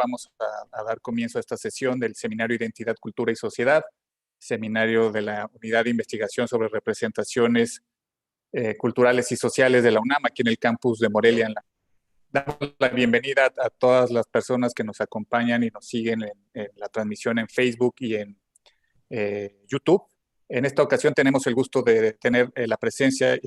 vamos a dar comienzo a esta sesión del Seminario Identidad, Cultura y Sociedad, seminario de la Unidad de Investigación sobre Representaciones Culturales y Sociales de la UNAM, aquí en el campus de Morelia. Damos la bienvenida a todas las personas que nos acompañan y nos siguen en la transmisión en Facebook y en YouTube. En esta ocasión tenemos el gusto de tener la presencia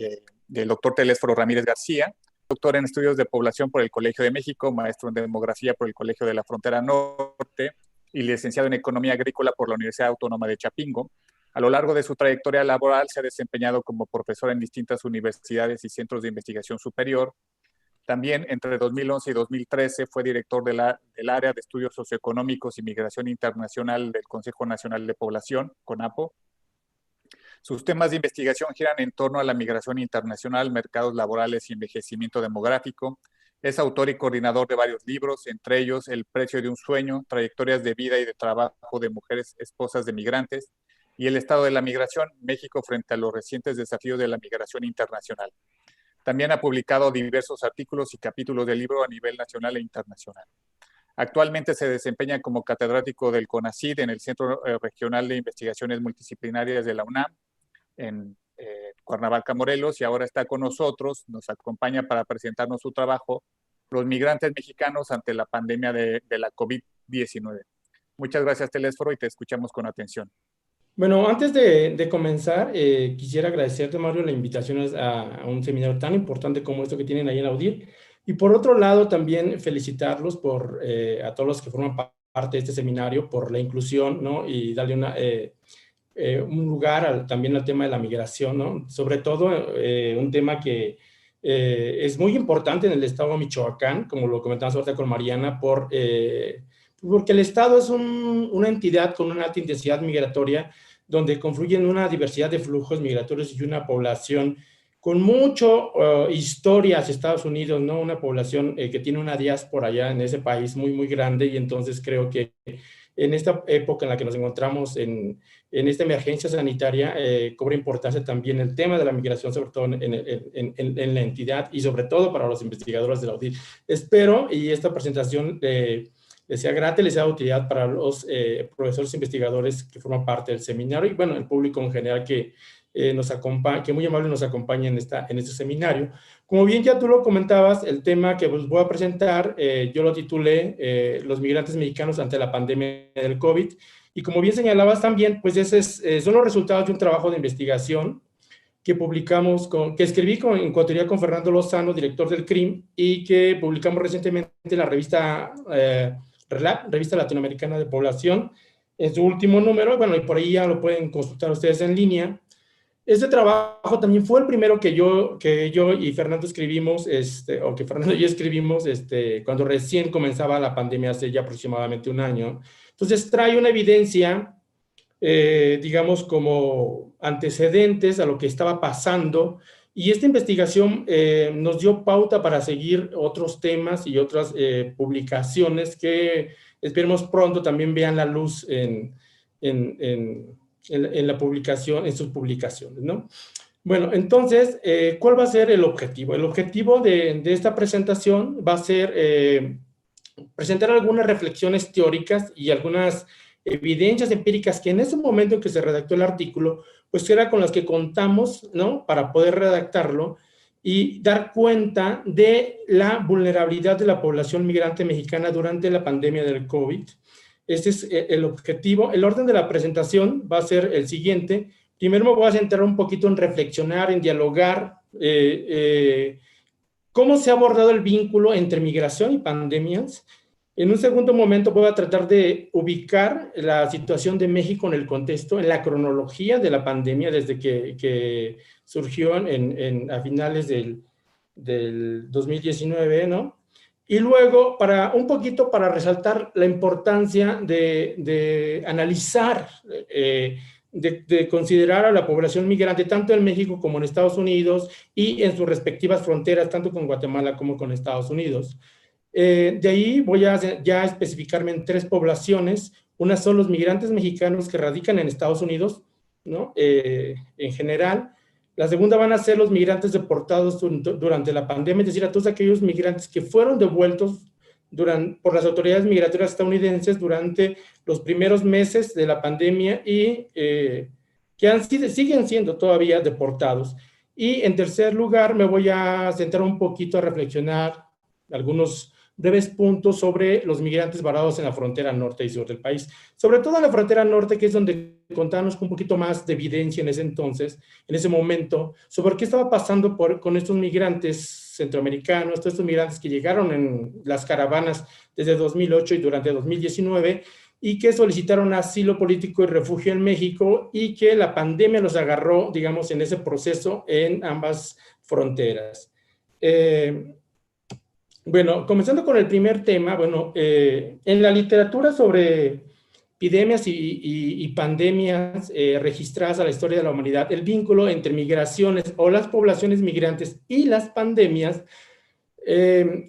del doctor Telésforo Ramírez García, doctor en Estudios de Población por el Colegio de México, maestro en Demografía por el Colegio de la Frontera Norte y licenciado en Economía Agrícola por la Universidad Autónoma de Chapingo. A lo largo de su trayectoria laboral se ha desempeñado como profesor en distintas universidades y centros de investigación superior. También entre 2011 y 2013 fue director del área de estudios socioeconómicos y migración internacional del Consejo Nacional de Población, CONAPO. Sus temas de investigación giran en torno a la migración internacional, mercados laborales y envejecimiento demográfico. Es autor y coordinador de varios libros, entre ellos El precio de un sueño, Trayectorias de vida y de trabajo de mujeres esposas de migrantes, y El estado de la migración, México frente a los recientes desafíos de la migración internacional. También ha publicado diversos artículos y capítulos de libro a nivel nacional e internacional. Actualmente se desempeña como catedrático del CONACYT en el Centro Regional de Investigaciones Multidisciplinarias de la UNAM, en Cuernavaca, Morelos, y ahora está con nosotros, nos acompaña para presentarnos su trabajo, Los migrantes mexicanos ante la pandemia de la COVID-19. Muchas gracias, Telésforo, y te escuchamos con atención. Bueno, antes de comenzar, quisiera agradecerte, Mario, la invitación a un seminario tan importante como esto que tienen ahí en la UDIR. Y por otro lado, también felicitarlos a todos los que forman parte de este seminario por la inclusión, ¿no? Y darle un lugar también al tema de la migración, ¿no? Sobre todo un tema que es muy importante en el estado de Michoacán, como lo comentamos ahorita con Mariana, porque el estado es una entidad con una alta intensidad migratoria, donde confluyen una diversidad de flujos migratorios y una población con mucho historia hacia Estados Unidos, ¿no? Una población que tiene una diáspora allá en ese país muy, muy grande, y entonces creo que en esta época en la que nos encontramos en esta emergencia sanitaria, cobra importancia también el tema de la migración, sobre todo en la entidad y sobre todo para los investigadores de la UDIR. Espero, y esta presentación les sea grata y les sea de utilidad para los profesores investigadores que forman parte del seminario y, bueno, el público en general que muy amable nos acompaña en este seminario. Como bien ya tú lo comentabas, el tema que os voy a presentar, yo lo titulé Los migrantes mexicanos ante la pandemia del COVID, y como bien señalabas también, pues son los resultados de un trabajo de investigación que escribí en coautoría con Fernando Lozano, director del CRIM, y que publicamos recientemente en la revista RELAP, Revista Latinoamericana de Población, en su último número. Bueno, y por ahí ya lo pueden consultar ustedes en línea. Este trabajo también fue el primero que yo y Fernando escribimos, o que Fernando y yo escribimos cuando recién comenzaba la pandemia hace ya aproximadamente un año. Entonces trae una evidencia, digamos, como antecedentes a lo que estaba pasando, y esta investigación nos dio pauta para seguir otros temas y otras publicaciones que esperemos pronto también vean la luz en la publicación, en sus publicaciones, ¿no? Bueno, entonces, ¿cuál va a ser el objetivo? El objetivo de esta presentación va a ser presentar algunas reflexiones teóricas y algunas evidencias empíricas que en ese momento en que se redactó el artículo, pues era con las que contamos, ¿no? Para poder redactarlo y dar cuenta de la vulnerabilidad de la población migrante mexicana durante la pandemia del COVID. Este es el objetivo. El orden de la presentación va a ser el siguiente. Primero me voy a centrar un poquito en reflexionar, en dialogar cómo se ha abordado el vínculo entre migración y pandemias. En un segundo momento voy a tratar de ubicar la situación de México en el contexto, en la cronología de la pandemia desde que surgió a finales del 2019, ¿no? Y luego, un poquito para resaltar la importancia de analizar, de considerar a la población migrante tanto en México como en Estados Unidos y en sus respectivas fronteras, tanto con Guatemala como con Estados Unidos. De ahí voy a ya especificarme en tres poblaciones. Una son los migrantes mexicanos que radican en Estados Unidos, ¿no? En general. La segunda van a ser los migrantes deportados durante la pandemia, es decir, a todos aquellos migrantes que fueron devueltos por las autoridades migratorias estadounidenses durante los primeros meses de la pandemia y siguen siendo todavía deportados. Y en tercer lugar, me voy a centrar un poquito a reflexionar algunos breves puntos sobre los migrantes varados en la frontera norte y sur del país. Sobre todo en la frontera norte, que es donde contamos con un poquito más de evidencia en ese entonces, en ese momento, sobre qué estaba pasando con estos migrantes centroamericanos, todos estos migrantes que llegaron en las caravanas desde 2008 y durante 2019, y que solicitaron asilo político y refugio en México, y que la pandemia los agarró, digamos, en ese proceso en ambas fronteras. Bueno, comenzando con el primer tema, bueno, en la literatura sobre epidemias y pandemias registradas a la historia de la humanidad, el vínculo entre migraciones o las poblaciones migrantes y las pandemias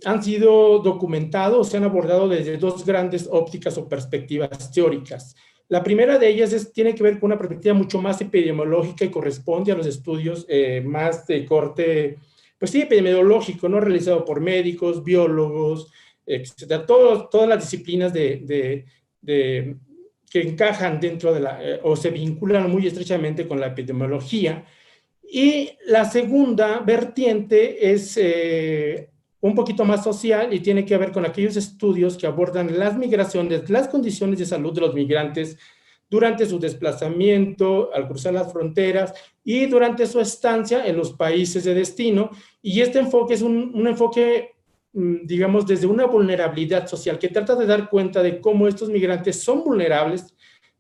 han sido documentados, se han abordado desde dos grandes ópticas o perspectivas teóricas. La primera de ellas tiene que ver con una perspectiva mucho más epidemiológica y corresponde a los estudios más de corte, pues sí, epidemiológico, ¿no? Realizado por médicos, biólogos, etcétera, todas las disciplinas que encajan dentro de o se vinculan muy estrechamente con la epidemiología. Y la segunda vertiente es un poquito más social y tiene que ver con aquellos estudios que abordan las migraciones, las condiciones de salud de los migrantes durante su desplazamiento, al cruzar las fronteras y durante su estancia en los países de destino. Y este enfoque es un enfoque, digamos, desde una vulnerabilidad social que trata de dar cuenta de cómo estos migrantes son vulnerables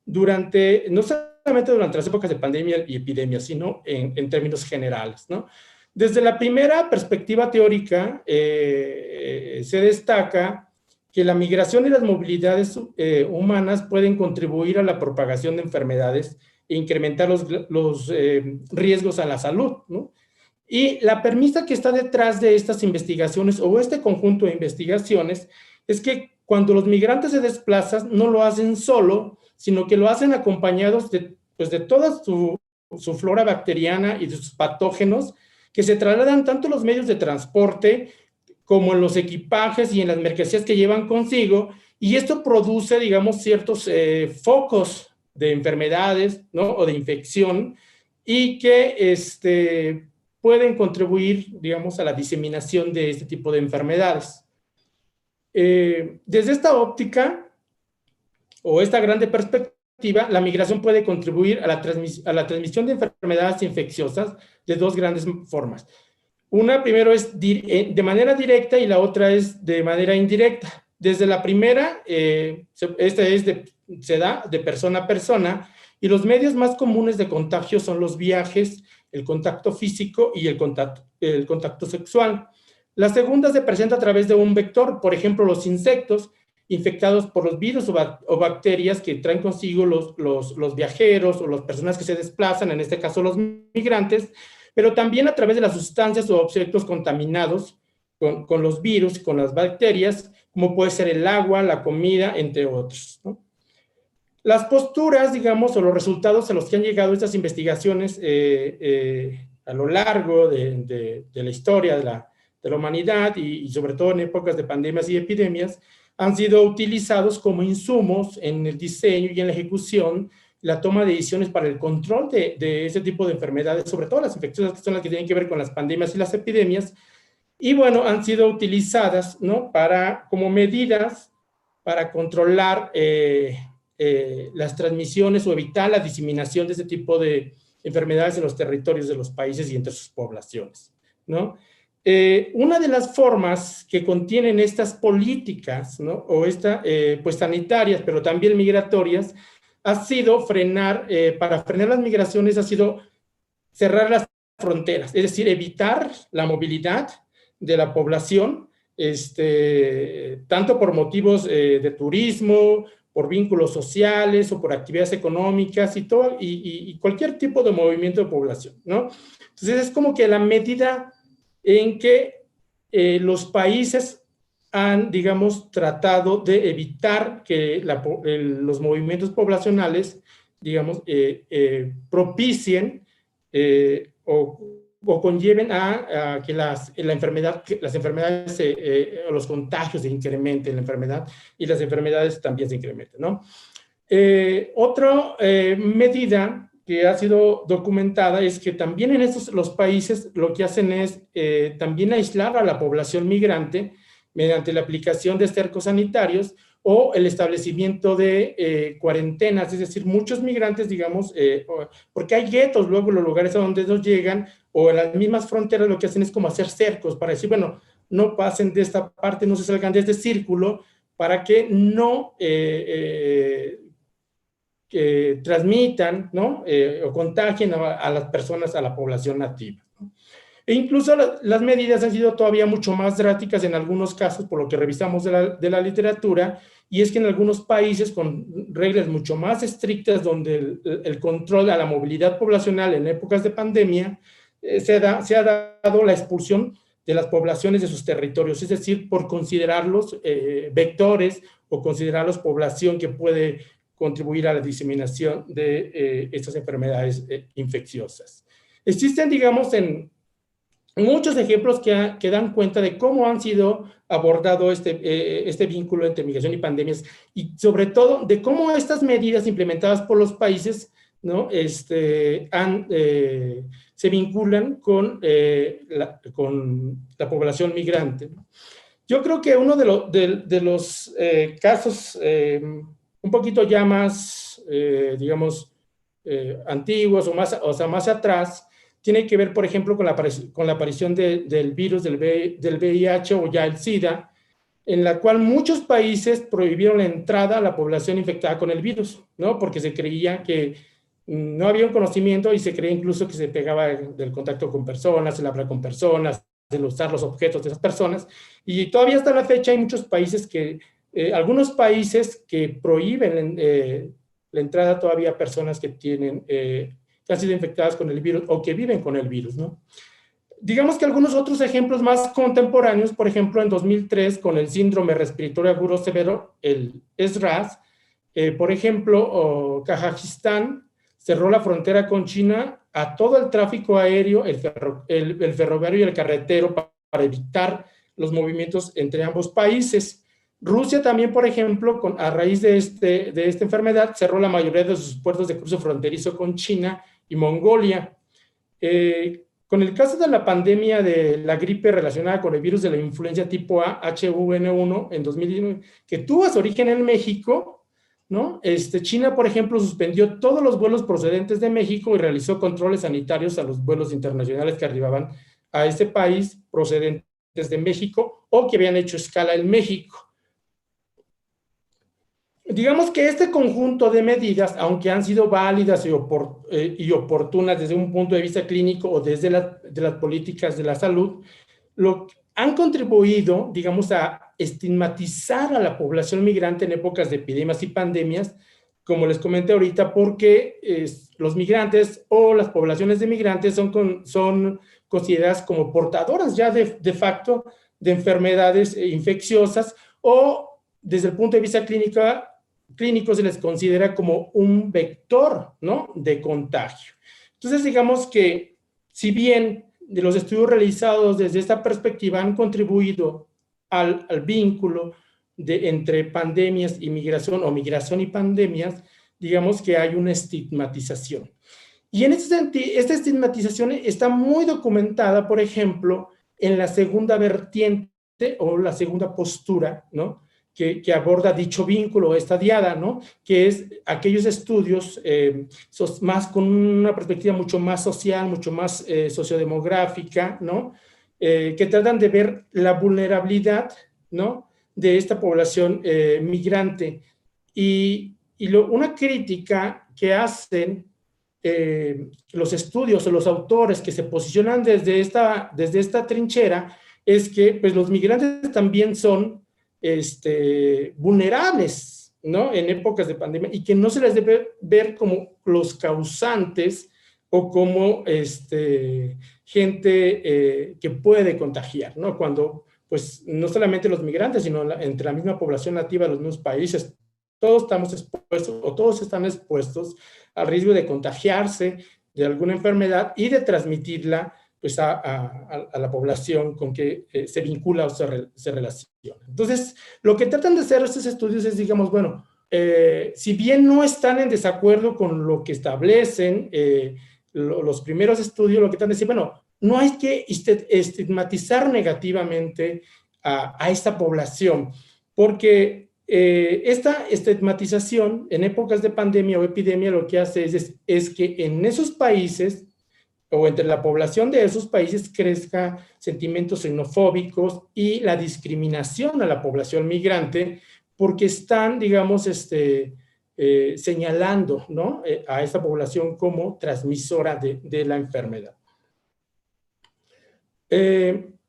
no solamente durante las épocas de pandemia y epidemia, sino en términos generales, ¿no? Desde la primera perspectiva teórica, se destaca que la migración y las movilidades humanas pueden contribuir a la propagación de enfermedades e incrementar los riesgos a la salud, ¿no? Y la premisa que está detrás de estas investigaciones o este conjunto de investigaciones es que cuando los migrantes se desplazan, no lo hacen solo, sino que lo hacen acompañados de toda su flora bacteriana y de sus patógenos, que se trasladan tanto en los medios de transporte como en los equipajes y en las mercancías que llevan consigo, y esto produce, digamos, ciertos focos de enfermedades, ¿no? O de infección, y que pueden contribuir, digamos, a la diseminación de este tipo de enfermedades. Desde esta óptica, o esta grande perspectiva, la migración puede contribuir a la transmisión de enfermedades infecciosas de dos grandes formas. Una, primero, es de manera directa y la otra es de manera indirecta. Desde la primera, se da de persona a persona, y los medios más comunes de contagio son los viajes, el contacto físico y el contacto sexual. La segunda se presenta a través de un vector, por ejemplo, los insectos infectados por los virus o bacterias que traen consigo los viajeros o las personas que se desplazan, en este caso los migrantes, pero también a través de las sustancias o objetos contaminados con los virus, con las bacterias, como puede ser el agua, la comida, entre otros, ¿no? Las posturas, digamos, o los resultados a los que han llegado estas investigaciones a lo largo de la historia de la humanidad y sobre todo en épocas de pandemias y epidemias, han sido utilizados como insumos en el diseño y en la ejecución, la toma de decisiones para el control de ese tipo de enfermedades, sobre todo las infecciosas, que son las que tienen que ver con las pandemias y las epidemias, y bueno, han sido utilizadas, ¿no? Como medidas para controlar las transmisiones o evitar la diseminación de ese tipo de enfermedades en los territorios de los países y entre sus poblaciones, ¿no? Una de las formas que contienen estas políticas, ¿no? O pues sanitarias, pero también migratorias, ha sido para frenar las migraciones, ha sido cerrar las fronteras, es decir, evitar la movilidad de la población, tanto por motivos de turismo, por vínculos sociales o por actividades económicas y cualquier tipo de movimiento de población, ¿no? Entonces es como que la medida en que los países han, digamos, tratado de evitar que los movimientos poblacionales, digamos, propicien o o conlleven a que las enfermedades, los contagios se incrementen, la enfermedad y las enfermedades también se incrementen, ¿no? Otra medida que ha sido documentada es que también en los países lo que hacen es también aislar a la población migrante mediante la aplicación de cercos sanitarios o el establecimiento de cuarentenas, es decir, muchos migrantes, digamos, porque hay guetos luego en los lugares a donde ellos llegan, o en las mismas fronteras lo que hacen es como hacer cercos para decir, bueno, no pasen de esta parte, no se salgan de este círculo, para que no que transmitan, ¿no? O contagien a las personas, a la población nativa, ¿no? E incluso las medidas han sido todavía mucho más drásticas en algunos casos, por lo que revisamos de la literatura, y es que en algunos países con reglas mucho más estrictas, donde el control a la movilidad poblacional en épocas de pandemia, se ha dado la expulsión de las poblaciones de sus territorios, es decir, por considerarlos vectores o considerarlos población que puede contribuir a la diseminación de estas enfermedades infecciosas. Existen, digamos, muchos ejemplos que dan cuenta de cómo han sido abordado este vínculo entre migración y pandemias, y sobre todo de cómo estas medidas implementadas por los países, ¿no? Se vinculan con la población migrante. Yo creo que uno de los casos un poquito ya más, digamos, antiguos o sea, más atrás, tiene que ver, por ejemplo, con la aparición del virus del VIH o ya el SIDA, en la cual muchos países prohibieron la entrada a la población infectada con el virus, ¿no? Porque se creía que no había un conocimiento y se creía incluso que se pegaba del contacto con personas, el hablar con personas, el usar los objetos de esas personas. Y todavía hasta la fecha hay muchos países algunos países que prohíben la entrada todavía a personas que han sido infectadas con el virus o que viven con el virus, ¿no? Digamos que algunos otros ejemplos más contemporáneos, por ejemplo, en 2003, con el síndrome respiratorio agudo severo, el SRAS, por ejemplo, Kazajistán cerró la frontera con China a todo el tráfico aéreo, el ferroviario y el carretero para evitar los movimientos entre ambos países. Rusia también, por ejemplo, a raíz de esta enfermedad, cerró la mayoría de sus puertos de cruce fronterizo con China y Mongolia. Con el caso de la pandemia de la gripe relacionada con el virus de la influenza tipo A, H1N1, en 2019, que tuvo su origen en México, ¿no? China, por ejemplo, suspendió todos los vuelos procedentes de México y realizó controles sanitarios a los vuelos internacionales que arribaban a este país procedentes de México o que habían hecho escala en México. Digamos que este conjunto de medidas, aunque han sido válidas y oportunas desde un punto de vista clínico o desde las políticas de la salud, han contribuido, digamos, a estigmatizar a la población migrante en épocas de epidemias y pandemias, como les comenté ahorita, porque los migrantes o las poblaciones de migrantes son consideradas como portadoras ya de facto de enfermedades infecciosas, o desde el punto de vista clínico se les considera como un vector, ¿no?, de contagio. Entonces, digamos que si bien de los estudios realizados desde esta perspectiva han contribuido al vínculo entre pandemias y migración, o migración y pandemias, digamos que hay una estigmatización. Y en ese sentido, esta estigmatización está muy documentada, por ejemplo, en la segunda vertiente o la segunda postura, ¿no?, que aborda dicho vínculo, esta diada, ¿no?, que es aquellos estudios más con una perspectiva mucho más social, mucho más sociodemográfica, ¿no?, que tratan de ver la vulnerabilidad, ¿no?, de esta población migrante. Una crítica que hacen los estudios o los autores que se posicionan desde esta trinchera es que, pues, los migrantes también son vulnerables, ¿no?, en épocas de pandemia, y que no se les debe ver como los causantes o como gente que puede contagiar, ¿no?, cuando, pues, no solamente los migrantes, sino entre la misma población nativa de los mismos países, todos estamos expuestos o todos están expuestos al riesgo de contagiarse de alguna enfermedad y de transmitirla pues a la población con que se vincula o se relaciona. Entonces, lo que tratan de hacer estos estudios es, digamos, bueno, si bien no están en desacuerdo con lo que establecen los primeros estudios, lo que tratan de decir, bueno, no hay que estigmatizar negativamente a esta población, porque esta estigmatización en épocas de pandemia o epidemia lo que hace es que en esos países o entre la población de esos países crezca sentimientos xenofóbicos y la discriminación a la población migrante porque están, digamos, señalando, ¿no? A esta población como transmisora de la enfermedad.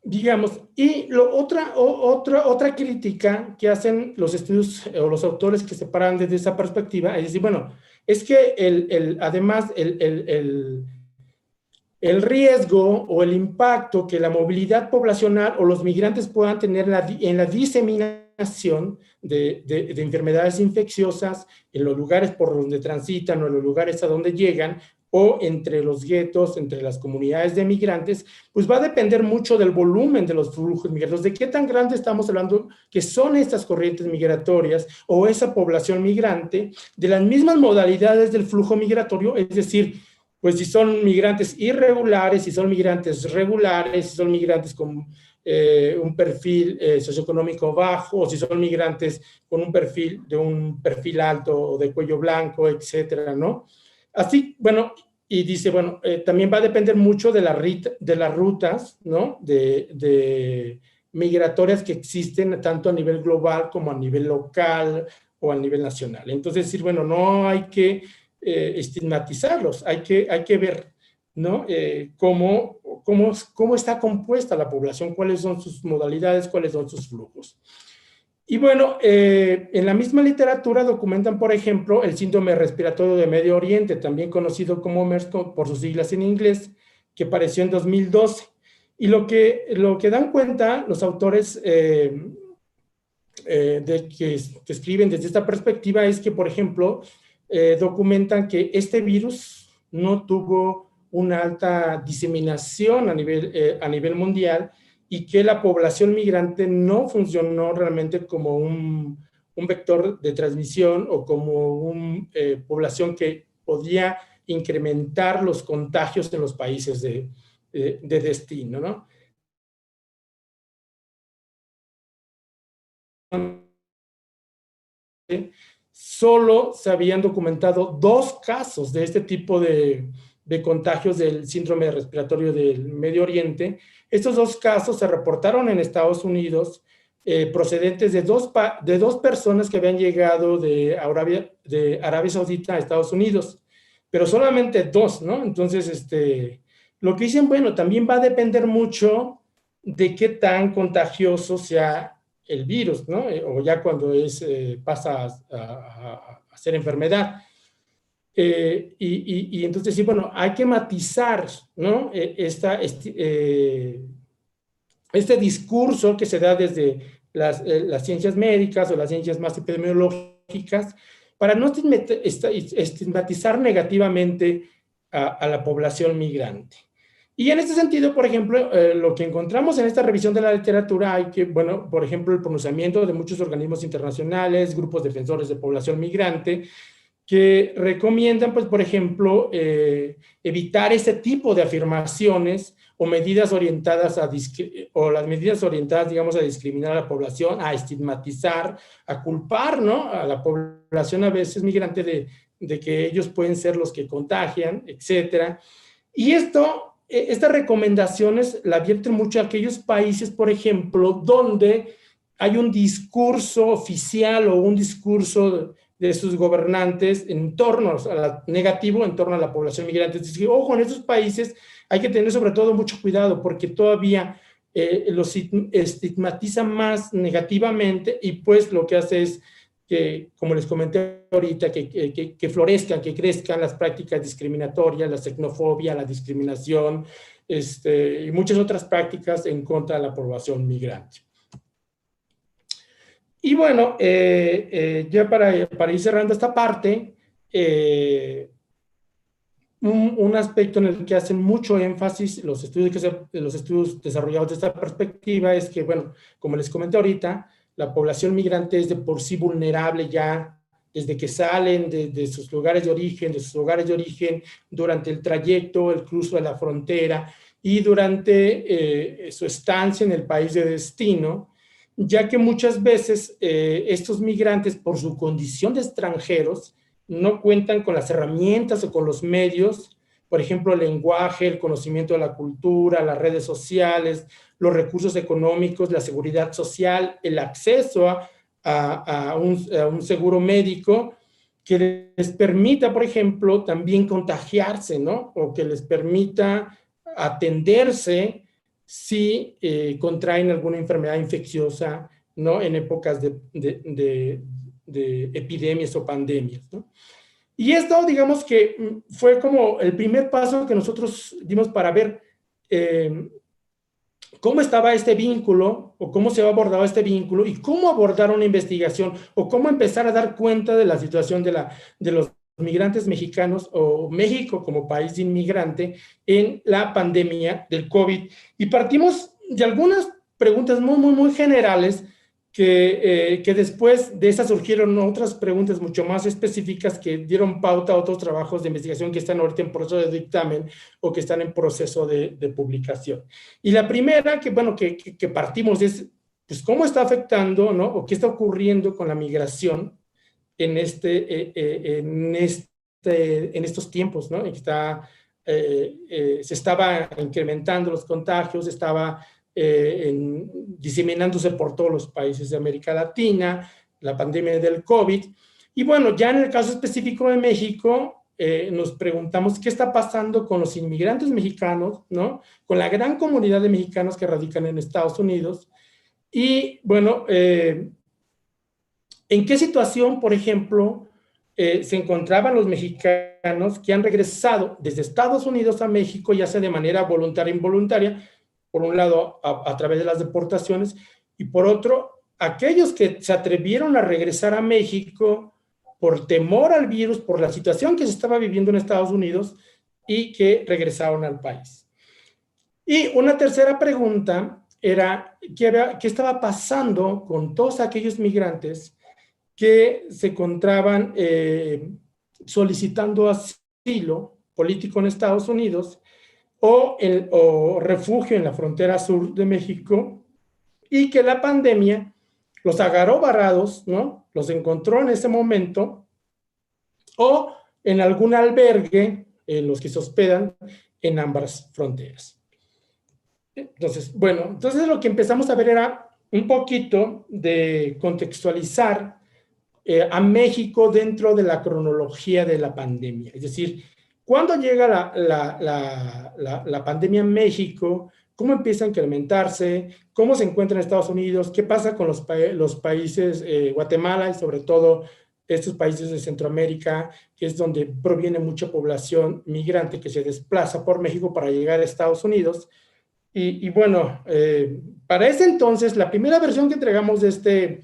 Digamos, y otra crítica que hacen los estudios o los autores que se paran desde esa perspectiva es decir, bueno, es que además el riesgo o el impacto que la movilidad poblacional o los migrantes puedan tener en la diseminación de enfermedades infecciosas en los lugares por donde transitan o en los lugares a donde llegan o entre los guetos, entre las comunidades de migrantes, pues va a depender mucho del volumen de los flujos migratorios, de qué tan grande estamos hablando que son estas corrientes migratorias o esa población migrante, de las mismas modalidades del flujo migratorio, es decir, pues si son migrantes irregulares, si son migrantes regulares, si son migrantes con un perfil socioeconómico bajo, o si son migrantes con un perfil alto o de cuello blanco, etcétera, ¿no? Así, bueno, y dice, bueno, también va a depender mucho de las rutas, ¿no? De migratorias que existen tanto a nivel global como a nivel local o a nivel nacional. Entonces, decir, bueno, no hay que estigmatizarlos, hay que ver, ¿no? Cómo está compuesta la población, cuáles son sus modalidades, cuáles son sus flujos. Y bueno, en la misma literatura documentan, por ejemplo, el síndrome respiratorio de Medio Oriente, también conocido como MERS por sus siglas en inglés, que apareció en 2012. Y lo que dan cuenta los autores que escriben desde esta perspectiva es que, por ejemplo, documentan que este virus no tuvo una alta diseminación a nivel mundial y que la población migrante no funcionó realmente como un vector de transmisión o como una población que podía incrementar los contagios en los países de destino, ¿no? Solo se habían documentado 2 casos de este tipo de contagios del síndrome respiratorio del Medio Oriente. Estos 2 casos se reportaron en Estados Unidos, procedentes de dos personas que habían llegado de Arabia Saudita a Estados Unidos, pero solamente 2, ¿no? Entonces, lo que dicen, bueno, también va a depender mucho de qué tan contagioso sea el virus, ¿no? O ya cuando pasa a ser enfermedad. Y entonces sí, bueno, hay que matizar, ¿no? Este discurso que se da desde las ciencias médicas o las ciencias más epidemiológicas para no estigmatizar negativamente a la población migrante. Y en este sentido, por ejemplo, lo que encontramos en esta revisión de la literatura hay que, bueno, por ejemplo, el pronunciamiento de muchos organismos internacionales, grupos defensores de población migrante, que recomiendan, pues, por ejemplo, evitar ese tipo de afirmaciones o medidas orientadas o las medidas orientadas, digamos, a discriminar a la población, a estigmatizar, a culpar, ¿no? A la población a veces migrante de que ellos pueden ser los que contagian, etcétera. Y estas recomendaciones la advierten mucho a aquellos países, por ejemplo, donde hay un discurso oficial o un discurso de sus gobernantes negativo en torno a la población migrante. Es decir, ojo, en esos países hay que tener sobre todo mucho cuidado porque todavía los estigmatizan más negativamente y pues lo que hace es que, como les comenté ahorita, que florezcan, que crezcan las prácticas discriminatorias, la xenofobia, la discriminación, y muchas otras prácticas en contra de la población migrante. Y bueno, ya para ir cerrando esta parte, un aspecto en el que hacen mucho énfasis los estudios desarrollados de esta perspectiva es que, bueno, como les comenté ahorita, la población migrante es de por sí vulnerable ya desde que salen de sus lugares de origen, durante el trayecto, el cruce de la frontera y durante su estancia en el país de destino, ya que muchas veces estos migrantes, por su condición de extranjeros, no cuentan con las herramientas o con los medios, por ejemplo, el lenguaje, el conocimiento de la cultura, las redes sociales, los recursos económicos, la seguridad social, el acceso a un seguro médico que les permita, por ejemplo, también contagiarse, ¿no? O que les permita atenderse si contraen alguna enfermedad infecciosa, ¿no? En épocas de epidemias o pandemias, ¿no? Y esto, digamos que fue como el primer paso que nosotros dimos para ver cómo estaba este vínculo o cómo se ha abordado este vínculo y cómo abordar una investigación o cómo empezar a dar cuenta de la situación de los migrantes mexicanos o México como país inmigrante en la pandemia del COVID. Y partimos de algunas preguntas muy generales que después de esas surgieron otras preguntas mucho más específicas que dieron pauta a otros trabajos de investigación que están ahorita en proceso de dictamen o que están en proceso de publicación. Y la primera que partimos es, pues, ¿cómo está afectando, ¿no? O qué está ocurriendo con la migración en estos tiempos, ¿no? Se estaba incrementando los contagios, estaba diseminándose por todos los países de América Latina, la pandemia del COVID. Y bueno, ya en el caso específico de México, nos preguntamos qué está pasando con los inmigrantes mexicanos, ¿no? Con la gran comunidad de mexicanos que radican en Estados Unidos. Y bueno, ¿en qué situación, por ejemplo, se encontraban los mexicanos que han regresado desde Estados Unidos a México, ya sea de manera voluntaria o involuntaria, por un lado a través de las deportaciones, y por otro, aquellos que se atrevieron a regresar a México por temor al virus, por la situación que se estaba viviendo en Estados Unidos y que regresaron al país? Y una tercera pregunta era, ¿qué estaba pasando con todos aquellos migrantes que se encontraban solicitando asilo político en Estados Unidos o refugio en la frontera sur de México y que la pandemia los agarró varados, ¿no? Los encontró en ese momento o en algún albergue en los que se hospedan en ambas fronteras? Entonces, bueno, entonces lo que empezamos a ver era un poquito de contextualizar a México dentro de la cronología de la pandemia. Es decir, ¿cuándo llega la pandemia en México? ¿Cómo empieza a incrementarse? ¿Cómo se encuentra en Estados Unidos? ¿Qué pasa con los países, Guatemala y sobre todo estos países de Centroamérica, que es donde proviene mucha población migrante que se desplaza por México para llegar a Estados Unidos? Y bueno, para ese entonces, la primera versión que entregamos de este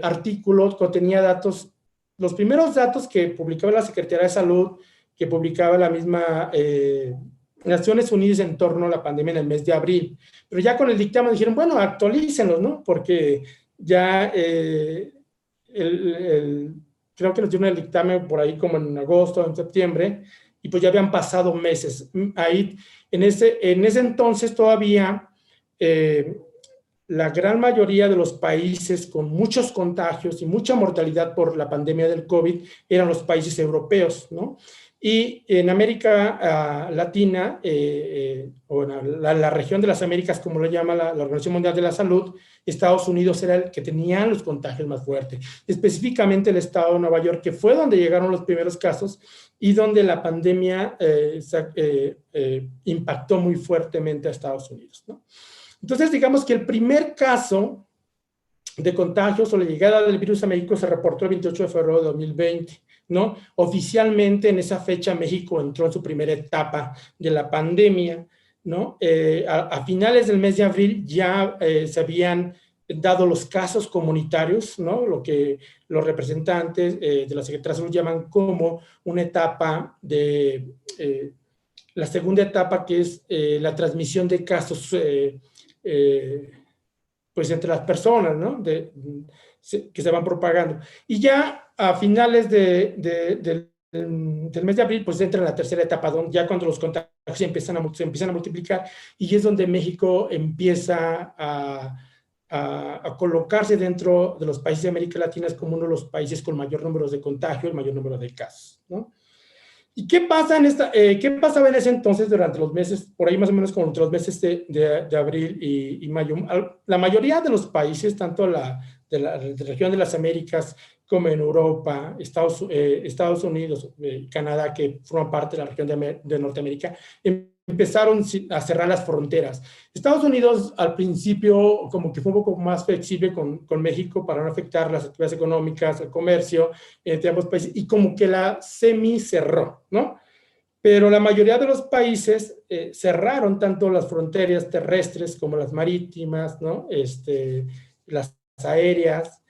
artículo contenía datos, los primeros datos que publicaba la Secretaría de Salud, que publicaba la misma Naciones Unidas en torno a la pandemia en el mes de abril. Pero ya con el dictamen dijeron, bueno, actualícenlos, ¿no? Porque ya creo que nos dieron el dictamen por ahí como en agosto, en septiembre, y pues ya habían pasado meses. Ahí, en ese entonces todavía la gran mayoría de los países con muchos contagios y mucha mortalidad por la pandemia del COVID eran los países europeos, ¿no? Y en América Latina, o en la región de las Américas, como lo llama la Organización Mundial de la Salud, Estados Unidos era el que tenía los contagios más fuertes. Específicamente el estado de Nueva York, que fue donde llegaron los primeros casos y donde la pandemia impactó muy fuertemente a Estados Unidos, ¿no? Entonces, digamos que el primer caso de contagios o la llegada del virus a México se reportó el 28 de febrero de 2020, ¿no? Oficialmente en esa fecha México entró en su primera etapa de la pandemia, ¿no? A finales del mes de abril ya se habían dado los casos comunitarios, ¿no? Lo que los representantes de la Secretaría de Salud llaman como una etapa de, la segunda etapa, que es la transmisión de casos pues entre las personas, ¿no? Que se van propagando. Y ya a finales del mes de abril, pues entra en la tercera etapa, donde ya cuando los contagios se empiezan a multiplicar, y es donde México empieza a colocarse dentro de los países de América Latina como uno de los países con mayor número de contagios, mayor número de casos, ¿no? ¿Y qué pasa qué pasaba en ese entonces durante los meses, por ahí más o menos como entre los meses de abril y mayo? La mayoría de los países, tanto de la región de las Américas como en Europa, Estados Unidos, Canadá, que forman parte de la región de Norteamérica, empezaron a cerrar las fronteras. Estados Unidos al principio como que fue un poco más flexible con México para no afectar las actividades económicas, el comercio entre ambos países, y como que la semi cerró, ¿no? Pero la mayoría de los países cerraron tanto las fronteras terrestres como las marítimas, ¿no? Las aéreas,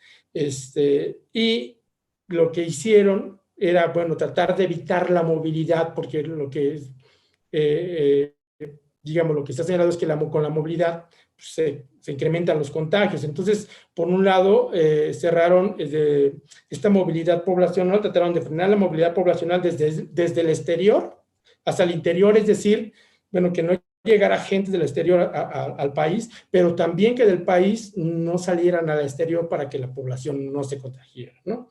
y lo que hicieron era, bueno, tratar de evitar la movilidad, porque lo que es digamos, lo que está señalado es que con la movilidad pues, se incrementan los contagios. Entonces, por un lado, cerraron esta movilidad poblacional, trataron de frenar la movilidad poblacional desde el exterior hasta el interior, es decir, bueno, que no llegara gente del exterior al país, pero también que del país no salieran al exterior para que la población no se contagiara, ¿no?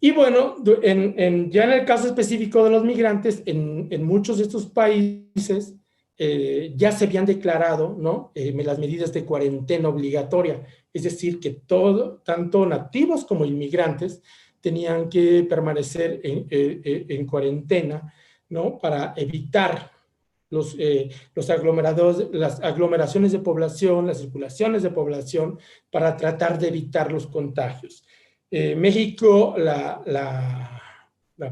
Y bueno, ya en el caso específico de los migrantes, en muchos de estos países ya se habían declarado, ¿no? Las medidas de cuarentena obligatoria, es decir, que tanto nativos como inmigrantes tenían que permanecer en cuarentena, ¿no? Para evitar los aglomerados, las aglomeraciones de población, las circulaciones de población, para tratar de evitar los contagios. México, la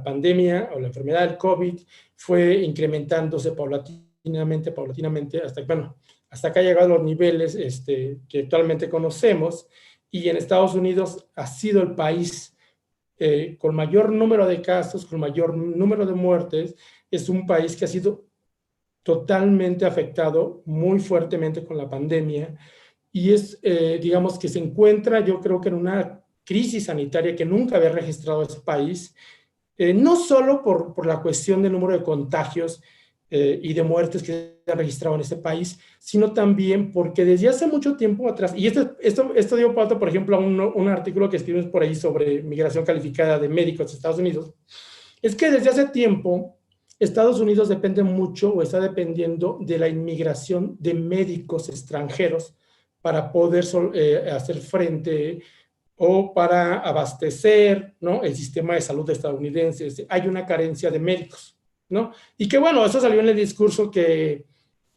pandemia o la enfermedad del COVID fue incrementándose paulatinamente, hasta que ha llegado a los niveles que actualmente conocemos, y en Estados Unidos ha sido el país con mayor número de casos, con mayor número de muertes. Es un país que ha sido totalmente afectado muy fuertemente con la pandemia, y digamos que se encuentra, yo creo que en una crisis sanitaria que nunca había registrado ese país, no solo por la cuestión del número de contagios y de muertes que se han registrado en ese país, sino también porque desde hace mucho tiempo atrás, y esto dio pauta, por ejemplo, a un artículo que escribimos por ahí sobre migración calificada de médicos de Estados Unidos, es que desde hace tiempo Estados Unidos depende mucho o está dependiendo de la inmigración de médicos extranjeros para poder hacer frente o para abastecer, ¿no? El sistema de salud estadounidense. Hay una carencia de médicos, ¿no? Y que bueno, eso salió en el discurso que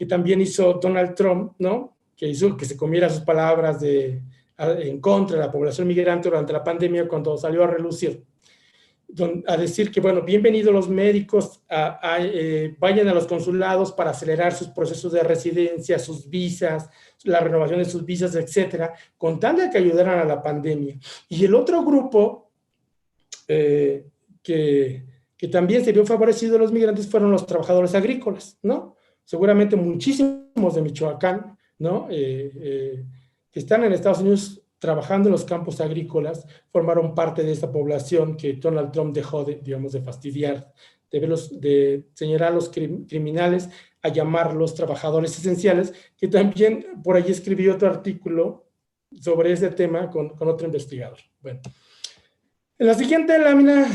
también hizo Donald Trump, ¿no? Que hizo que se comiera sus palabras en contra de la población migrante durante la pandemia, cuando salió a relucir, a decir que, bueno, bienvenidos los médicos, vayan a los consulados para acelerar sus procesos de residencia, sus visas, la renovación de sus visas, etcétera, con tal de que ayudaran a la pandemia. Y el otro grupo que también se vio favorecido a los migrantes fueron los trabajadores agrícolas, ¿no? Seguramente muchísimos de Michoacán, ¿no? Que están en Estados Unidos trabajando en los campos agrícolas, formaron parte de esta población que Donald Trump dejó digamos, de fastidiar, de señalar a los criminales, a llamarlos trabajadores esenciales, que también por ahí escribí otro artículo sobre ese tema con otro investigador. Bueno, en la siguiente lámina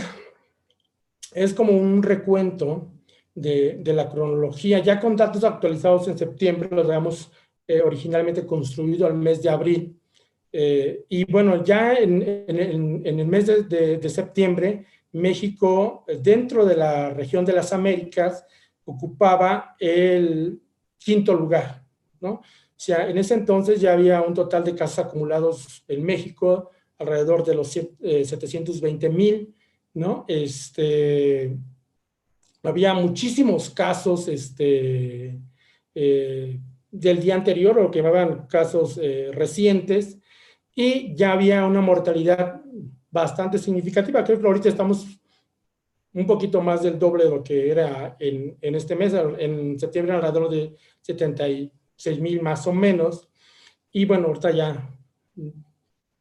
es como un recuento de la cronología, ya con datos actualizados en septiembre, los habíamos originalmente construido al mes de abril. Y bueno, ya en el mes de septiembre, México, dentro de la región de las Américas, ocupaba el quinto lugar, ¿no? O sea, en ese entonces ya había un total de casos acumulados en México, alrededor de los 720,000, ¿no? Había muchísimos casos del día anterior o que llevaban casos recientes, y ya había una mortalidad bastante significativa. Creo que ahorita estamos un poquito más del doble de lo que era en este mes. En septiembre alrededor de 76,000 más o menos, y bueno, ahorita ya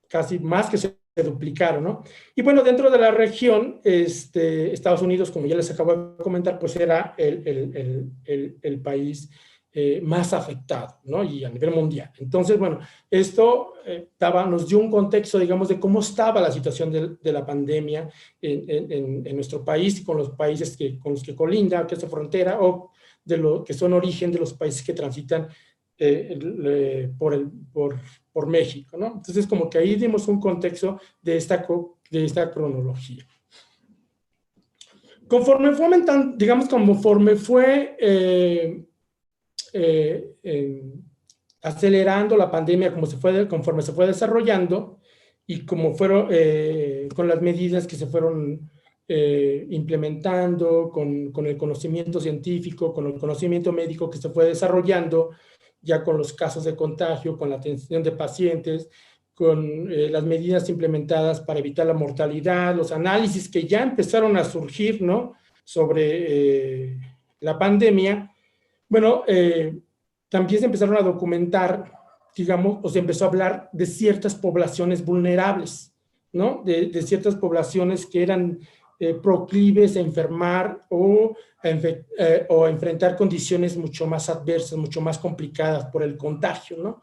casi más que se duplicaron, ¿no? Y bueno, dentro de la región, Estados Unidos, como ya les acabo de comentar, pues era el país más afectado, ¿no? Y a nivel mundial. Entonces, bueno, esto nos dio un contexto, digamos, de cómo estaba la situación de la pandemia en nuestro país y con los países con los que colinda, que es la frontera, o de lo que son origen de los países que transitan por México, ¿no? Entonces, como que ahí dimos un contexto de esta cronología. Conforme fue aumentando, digamos, conforme fue acelerando la pandemia, conforme se fue desarrollando y como fueron con las medidas que se fueron implementando, con el conocimiento científico, con el conocimiento médico que se fue desarrollando, ya con los casos de contagio, con la atención de pacientes, con las medidas implementadas para evitar la mortalidad, los análisis que ya empezaron a surgir, ¿no? Sobre la pandemia. Bueno, también se empezaron a documentar, digamos, o se empezó a hablar de ciertas poblaciones vulnerables, ¿no? De ciertas poblaciones que eran proclives a enfermar o a enfrentar condiciones mucho más adversas, mucho más complicadas por el contagio, ¿no?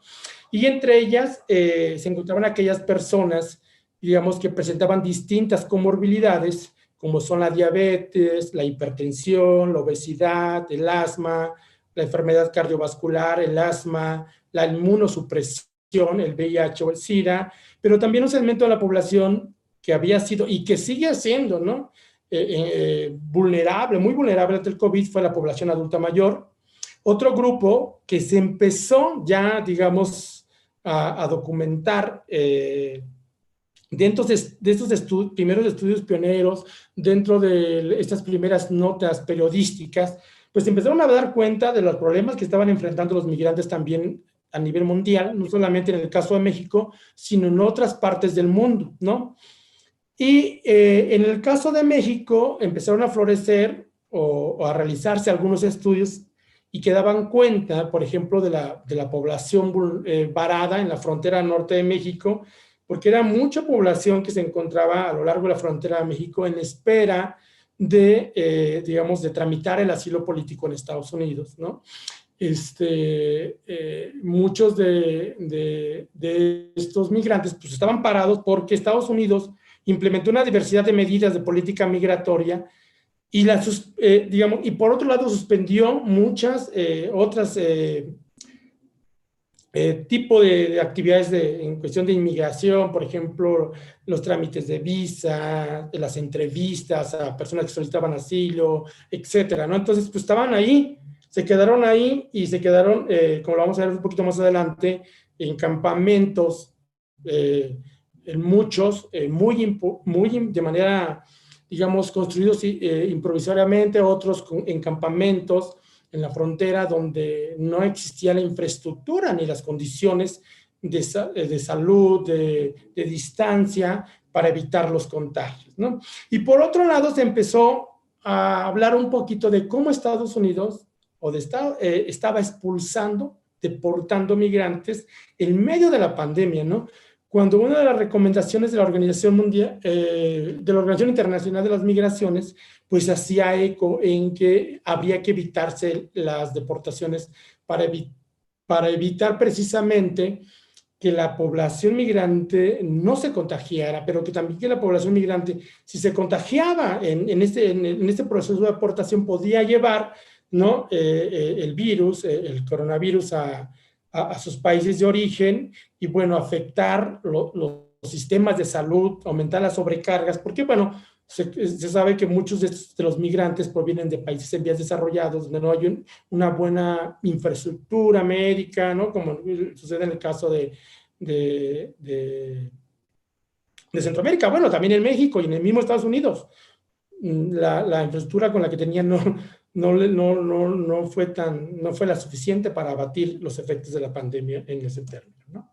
Y entre ellas se encontraban aquellas personas, digamos, que presentaban distintas comorbilidades, como son la diabetes, la hipertensión, la obesidad, el asma, la enfermedad cardiovascular, el asma, la inmunosupresión, el VIH o el SIDA, pero también un segmento de la población que había sido y que sigue siendo, ¿no? Vulnerable, muy vulnerable ante el COVID, fue la población adulta mayor. Otro grupo que se empezó ya, digamos, a documentar dentro de estos primeros estudios pioneros, dentro de estas primeras notas periodísticas, pues empezaron a dar cuenta de los problemas que estaban enfrentando los migrantes también a nivel mundial, no solamente en el caso de México, sino en otras partes del mundo, ¿no? Y en el caso de México empezaron a florecer o a realizarse algunos estudios y que daban cuenta, por ejemplo, de la población varada en la frontera norte de México, porque era mucha población que se encontraba a lo largo de la frontera de México en espera digamos, de tramitar el asilo político en Estados Unidos, ¿no? Muchos de estos migrantes pues estaban parados porque Estados Unidos implementó una diversidad de medidas de política migratoria y, digamos, y por otro lado suspendió muchas otras tipo de actividades en cuestión de inmigración, por ejemplo, los trámites de visa, las entrevistas a personas que solicitaban asilo, etcétera, ¿no? Entonces, pues estaban ahí, se quedaron ahí y se quedaron, como lo vamos a ver un poquito más adelante, en campamentos, en muchos, de manera, digamos, construidos improvisoriamente, otros en campamentos, en la frontera donde no existía la infraestructura ni las condiciones de salud, de distancia para evitar los contagios, ¿no? Y por otro lado se empezó a hablar un poquito de cómo Estados Unidos estaba expulsando, deportando migrantes en medio de la pandemia, ¿no? Cuando una de las recomendaciones de la Organización Mundial, de la Organización Internacional de las Migraciones, pues hacía eco en que habría que evitarse las deportaciones para evitar precisamente que la población migrante no se contagiara, pero que también que la población migrante, si se contagiaba en este proceso de deportación, podía llevar, ¿no? El virus, el coronavirus a sus países de origen y, bueno, afectar los sistemas de salud, aumentar las sobrecargas, porque, bueno, se sabe que muchos de los migrantes provienen de países en vías desarrollados, donde no hay una buena infraestructura médica, ¿no? Como sucede en el caso de Centroamérica, bueno, también en México y en el mismo Estados Unidos. La infraestructura con la que tenían no fue la suficiente para abatir los efectos de la pandemia en ese término, ¿no?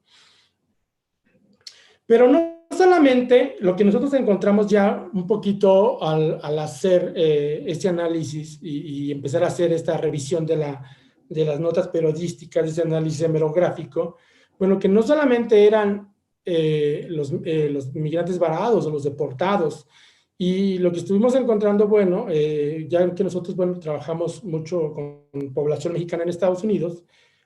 Pero no solamente lo que nosotros encontramos ya un poquito al hacer este análisis y empezar a hacer esta revisión de las notas periodísticas, de ese análisis hemerográfico, bueno, que no solamente eran los migrantes varados o los deportados, y lo que estuvimos encontrando, bueno, ya que nosotros, bueno, trabajamos mucho con población mexicana en Estados Unidos,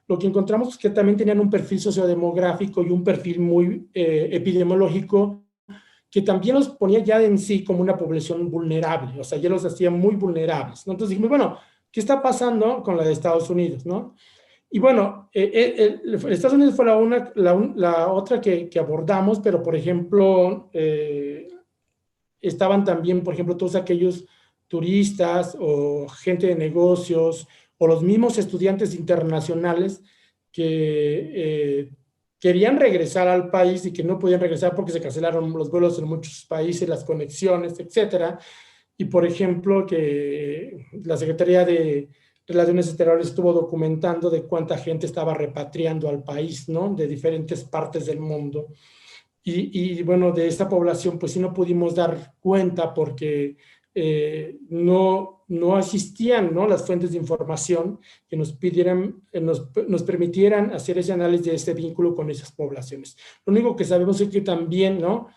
lo que encontramos es que también tenían un perfil sociodemográfico y un perfil muy epidemiológico que también los ponía ya en sí como una población vulnerable, o sea, ya los hacía muy vulnerables, ¿no? Entonces dijimos, bueno, ¿qué está pasando con la de Estados Unidos, no? Y bueno, Estados Unidos fue la otra que abordamos, pero por ejemplo, estaban también, por ejemplo, todos aquellos turistas o gente de negocios o los mismos estudiantes internacionales que querían regresar al país y que no podían regresar porque se cancelaron los vuelos en muchos países, las conexiones, etcétera. Y, por ejemplo, que la Secretaría de Relaciones Exteriores estuvo documentando de cuánta gente estaba repatriando al país, ¿no? De diferentes partes del mundo. Bueno, de esta población, pues sí no pudimos dar cuenta porque no existían, ¿no?, las fuentes de información que nos permitieran hacer ese análisis de este vínculo con esas poblaciones. Lo único que sabemos es que también, ¿no?,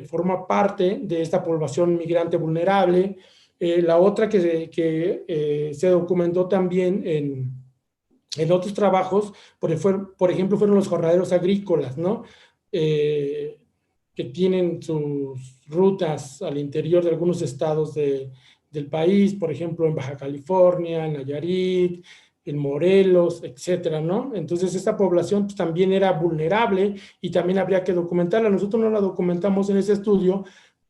forma parte de esta población migrante vulnerable. La otra que se documentó también en otros trabajos, por ejemplo, fueron los jornaleros agrícolas, ¿no? Que tienen sus rutas al interior de algunos estados del país, por ejemplo, en Baja California, en Nayarit, en Morelos, etcétera, ¿no? Entonces, esta población pues, también era vulnerable y también habría que documentarla. Nosotros no la documentamos en ese estudio,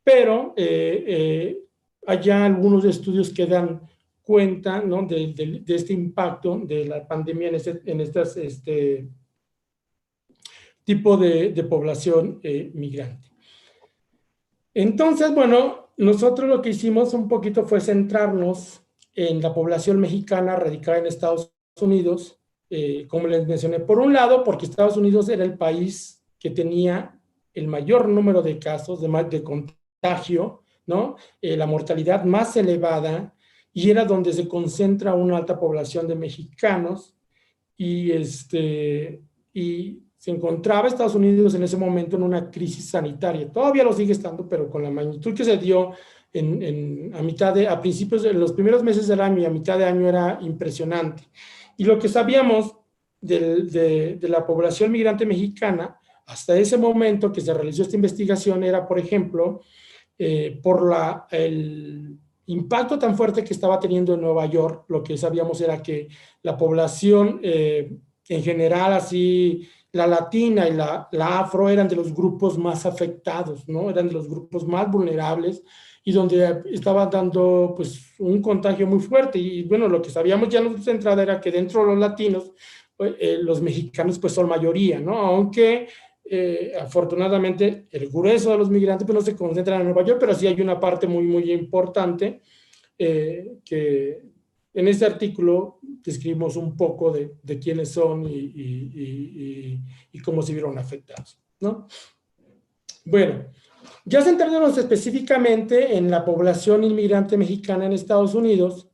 pero hay ya algunos estudios que dan cuenta, ¿no?, de este impacto de la pandemia en estas tipo de población migrante. Entonces, bueno, nosotros lo que hicimos un poquito fue centrarnos en la población mexicana radicada en Estados Unidos, como les mencioné, por un lado, porque Estados Unidos era el país que tenía el mayor número de casos de contagio, ¿no? La mortalidad más elevada, y era donde se concentra una alta población de mexicanos, y se encontraba Estados Unidos en ese momento en una crisis sanitaria. Todavía lo sigue estando, pero con la magnitud que se dio a principios de los primeros meses del año y a mitad de año era impresionante. Y lo que sabíamos de la población migrante mexicana hasta ese momento que se realizó esta investigación era, por ejemplo, por el impacto tan fuerte que estaba teniendo en Nueva York. Lo que sabíamos era que la población en general, así la latina y la afro eran de los grupos más afectados, ¿no? Eran de los grupos más vulnerables y donde estaba dando pues un contagio muy fuerte. Y bueno, lo que sabíamos ya de entrada era que dentro de los latinos, los mexicanos pues son mayoría, ¿no? Aunque afortunadamente el grueso de los migrantes pues no se concentran en Nueva York, pero sí hay una parte muy, muy importante que en este artículo describimos un poco de quiénes son y cómo se vieron afectados, ¿no? Bueno, ya centrándonos específicamente en la población inmigrante mexicana en Estados Unidos,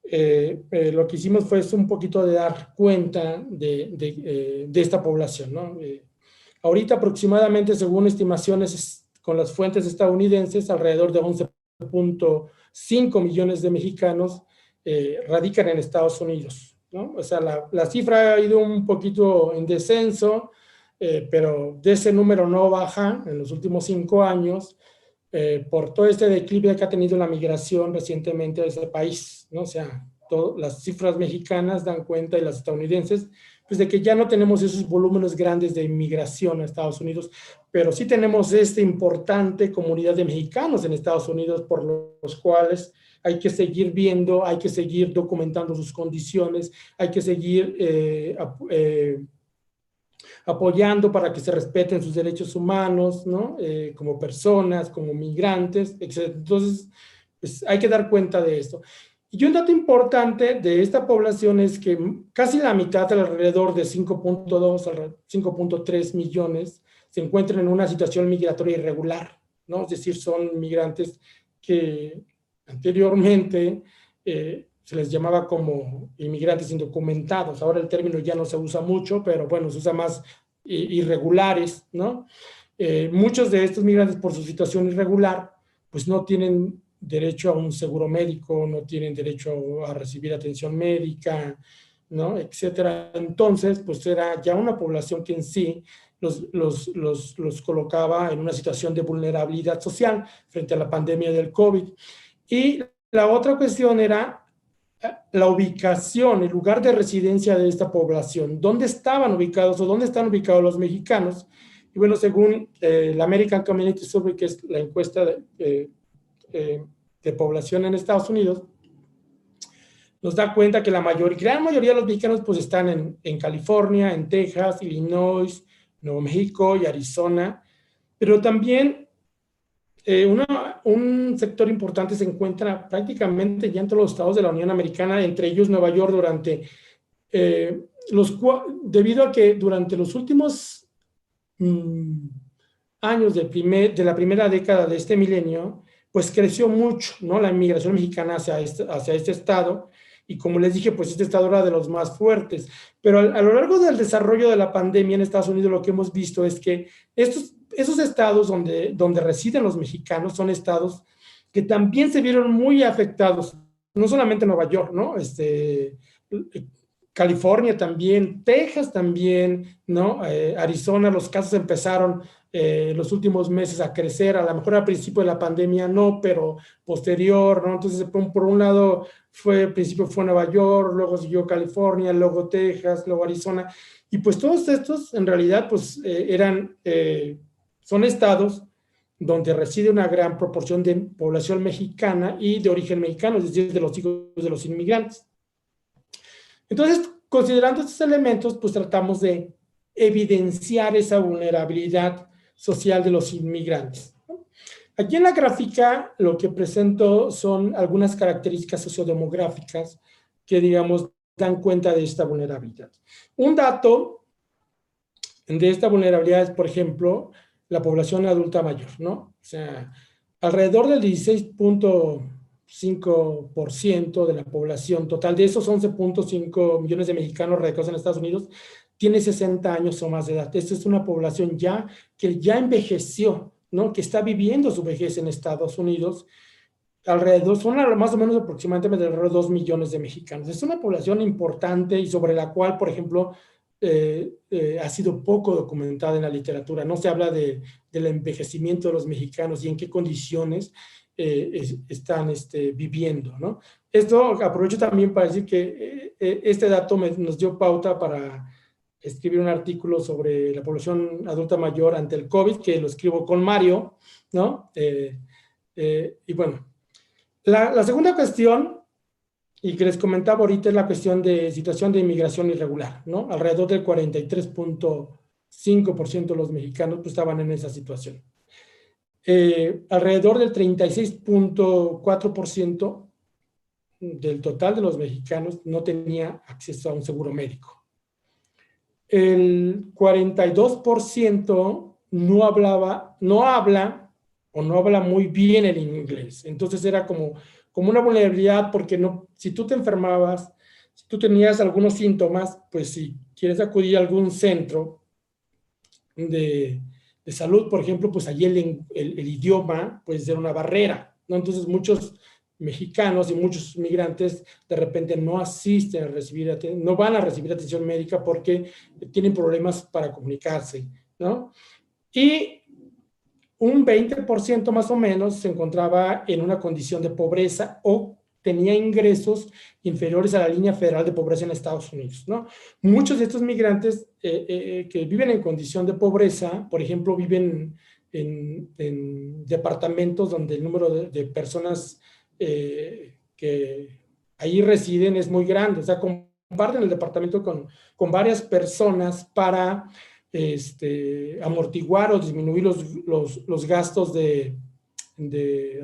lo que hicimos fue un poquito de dar cuenta de esta población, ¿no? Ahorita aproximadamente, según estimaciones con las fuentes estadounidenses, alrededor de 11.5 millones de mexicanos radican en Estados Unidos, ¿no? O sea, la cifra ha ido un poquito en descenso, pero de ese número no baja en los últimos 5 años por todo este declive que ha tenido la migración recientemente a ese país, ¿no? O sea, las cifras mexicanas dan cuenta y las estadounidenses, pues de que ya no tenemos esos volúmenes grandes de inmigración a Estados Unidos, pero sí tenemos esta importante comunidad de mexicanos en Estados Unidos por los cuales hay que seguir viendo, hay que seguir documentando sus condiciones, hay que seguir apoyando para que se respeten sus derechos humanos, ¿no? Como personas, como migrantes, etc. Entonces, pues hay que dar cuenta de esto. Y un dato importante de esta población es que casi la mitad, alrededor de 5.2 a 5.3 millones, se encuentran en una situación migratoria irregular, ¿no? Es decir, son migrantes que anteriormente se les llamaba como inmigrantes indocumentados. Ahora el término ya no se usa mucho, pero bueno, se usa más irregulares, ¿no? Muchos de estos migrantes, por su situación irregular, pues no tienen derecho a un seguro médico, no tienen derecho a recibir atención médica, ¿no? Etcétera. Entonces, pues era ya una población que en sí los colocaba en una situación de vulnerabilidad social frente a la pandemia del COVID. Y la otra cuestión era la ubicación, el lugar de residencia de esta población, dónde estaban ubicados o dónde están ubicados los mexicanos. Y bueno, según la American Community Survey, que es la encuesta de población en Estados Unidos, nos da cuenta que la gran mayoría de los mexicanos pues están en California, en Texas, Illinois, Nuevo México y Arizona, pero también un sector importante se encuentra prácticamente ya en todos los estados de la Unión Americana, entre ellos Nueva York, debido a que durante los últimos años de la primera década de este milenio, pues creció mucho, ¿no? La inmigración mexicana hacia este estado, y como les dije, pues este estado era de los más fuertes. Pero a lo largo del desarrollo de la pandemia en Estados Unidos, lo que hemos visto es que esos estados donde residen los mexicanos son estados que también se vieron muy afectados, no solamente Nueva York, ¿no? California también, Texas también, ¿no? Arizona, los casos empezaron los últimos meses a crecer, a lo mejor al principio de la pandemia no, pero posterior, ¿no? Entonces, por un lado, al principio fue Nueva York, luego siguió California, luego Texas, luego Arizona, y pues todos estos en realidad pues son estados donde reside una gran proporción de población mexicana y de origen mexicano, es decir, de los hijos de los inmigrantes. Entonces, considerando estos elementos, pues tratamos de evidenciar esa vulnerabilidad social de los inmigrantes. Aquí en la gráfica lo que presento son algunas características sociodemográficas que, digamos, dan cuenta de esta vulnerabilidad. Un dato de esta vulnerabilidad es, por ejemplo, la población adulta mayor, ¿no? O sea, alrededor del 16.5% de la población total, de esos 11.5 millones de mexicanos radicados en Estados Unidos, tiene 60 años o más de edad. Esta es una población que ya envejeció, ¿no? Que está viviendo su vejez en Estados Unidos. Son más o menos aproximadamente alrededor de 2 millones de mexicanos. Es una población importante y sobre la cual, por ejemplo, ha sido poco documentada en la literatura. No se habla del envejecimiento de los mexicanos y en qué condiciones están viviendo, ¿no? Esto aprovecho también para decir que este dato nos dio pauta para escribir un artículo sobre la población adulta mayor ante el COVID, que lo escribo con Mario, ¿no? Y bueno, la segunda cuestión, y que les comentaba ahorita, es la cuestión de situación de inmigración irregular, ¿no? Alrededor del 43.5% de los mexicanos pues, estaban en esa situación. Alrededor del 36.4% del total de los mexicanos no tenía acceso a un seguro médico. El 42% no habla o no habla muy bien el inglés. Entonces era como una vulnerabilidad porque si tú te enfermabas, si tú tenías algunos síntomas, pues si quieres acudir a algún centro de salud, por ejemplo, pues allí el idioma puede ser una barrera, ¿no? Entonces muchos mexicanos y muchos migrantes de repente no asisten a no van a recibir atención médica porque tienen problemas para comunicarse, ¿no? Y un 20% más o menos se encontraba en una condición de pobreza o tenía ingresos inferiores a la línea federal de pobreza en Estados Unidos, ¿no? Muchos de estos migrantes que viven en condición de pobreza, por ejemplo, viven en departamentos donde el número de personas que ahí residen es muy grande, o sea, comparten el departamento con varias personas para amortiguar o disminuir los gastos de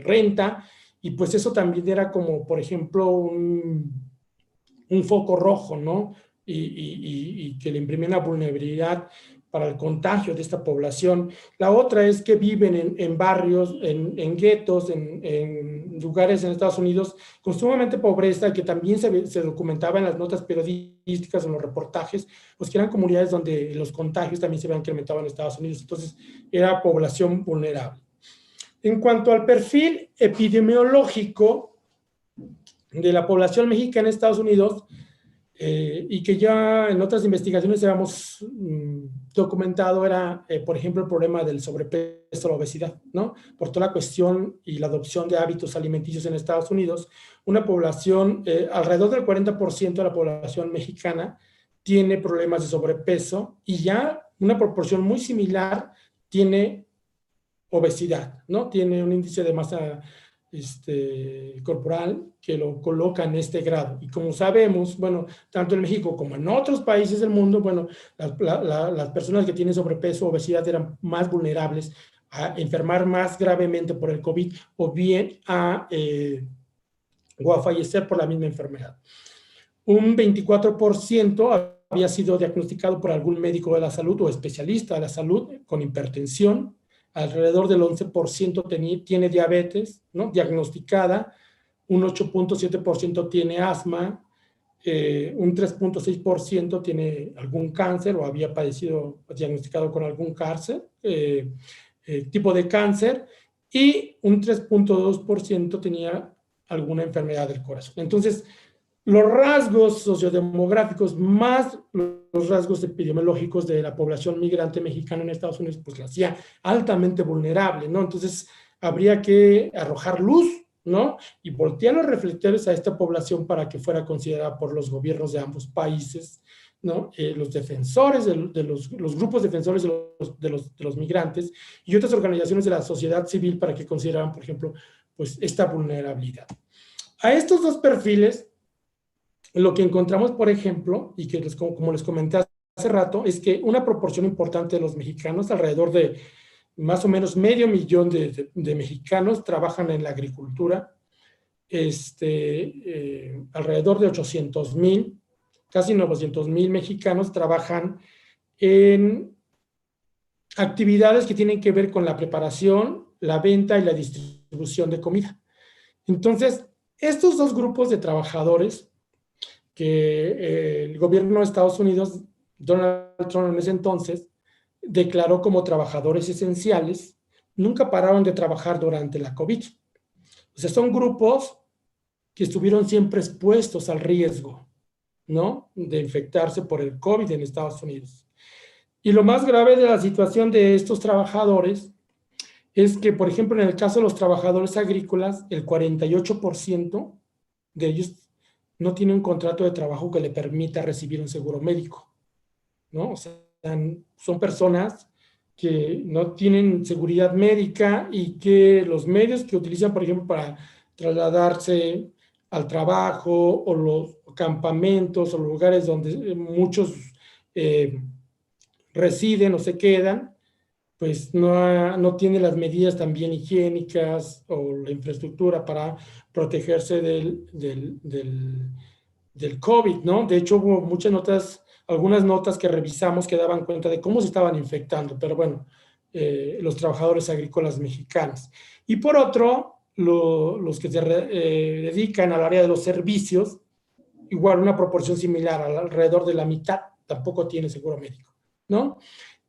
renta, y pues eso también era como, por ejemplo, un foco rojo, ¿no? Y que le imprimía una vulnerabilidad para el contagio de esta población. La otra es que viven en barrios, en guetos, en lugares en Estados Unidos con sumamente pobreza, que también se documentaba en las notas periodísticas, en los reportajes, pues que eran comunidades donde los contagios también se habían incrementado en Estados Unidos. Entonces, era población vulnerable. En cuanto al perfil epidemiológico de la población mexicana en Estados Unidos, y que ya en otras investigaciones habíamos documentado, era, por ejemplo, el problema del sobrepeso, la obesidad, ¿no? Por toda la cuestión y la adopción de hábitos alimenticios en Estados Unidos, una población, alrededor del 40% de la población mexicana tiene problemas de sobrepeso, y ya una proporción muy similar tiene obesidad, ¿no? Tiene un índice de masa corporal que lo coloca en este grado. Y como sabemos, bueno, tanto en México como en otros países del mundo, bueno, las personas que tienen sobrepeso o obesidad eran más vulnerables a enfermar más gravemente por el COVID, o bien o a fallecer por la misma enfermedad. Un 24% había sido diagnosticado por algún médico de la salud o especialista de la salud con hipertensión. Alrededor del 11% tiene diabetes, ¿no? Diagnosticada. Un 8.7% tiene asma. Un 3.6% tiene algún cáncer o había padecido, diagnosticado con algún cáncer, tipo de cáncer. Y un 3.2% tenía alguna enfermedad del corazón. Entonces, los rasgos sociodemográficos más los rasgos epidemiológicos de la población migrante mexicana en Estados Unidos, pues la hacía altamente vulnerable, ¿no? Entonces, habría que arrojar luz, ¿no? Y voltear los reflectores a esta población para que fuera considerada por los gobiernos de ambos países, ¿no? Los defensores de los grupos defensores de los migrantes y otras organizaciones de la sociedad civil para que consideraran, por ejemplo, pues esta vulnerabilidad. A estos dos perfiles, lo que encontramos, por ejemplo, y que como les comenté hace rato, es que una proporción importante de los mexicanos, alrededor de más o menos 500,000 de mexicanos, trabajan en la agricultura. Alrededor de 800,000, casi 900,000 mexicanos trabajan en actividades que tienen que ver con la preparación, la venta y la distribución de comida. Entonces, estos dos grupos de trabajadores que el gobierno de Estados Unidos, Donald Trump en ese entonces, declaró como trabajadores esenciales, nunca pararon de trabajar durante la COVID. O sea, son grupos que estuvieron siempre expuestos al riesgo, ¿no? De infectarse por el COVID en Estados Unidos. Y lo más grave de la situación de estos trabajadores es que, por ejemplo, en el caso de los trabajadores agrícolas, el 48% de ellos no tiene un contrato de trabajo que le permita recibir un seguro médico, ¿no? O sea, son personas que no tienen seguridad médica y que los medios que utilizan, por ejemplo, para trasladarse al trabajo, o los campamentos o lugares donde muchos residen o se quedan, pues no tiene las medidas también higiénicas o la infraestructura para protegerse del COVID, ¿no? De hecho, hubo algunas notas que revisamos que daban cuenta de cómo se estaban infectando, pero bueno, los trabajadores agrícolas mexicanos. Y por otro, los que se dedican al área de los servicios, igual una proporción similar, alrededor de la mitad, tampoco tiene seguro médico, ¿no?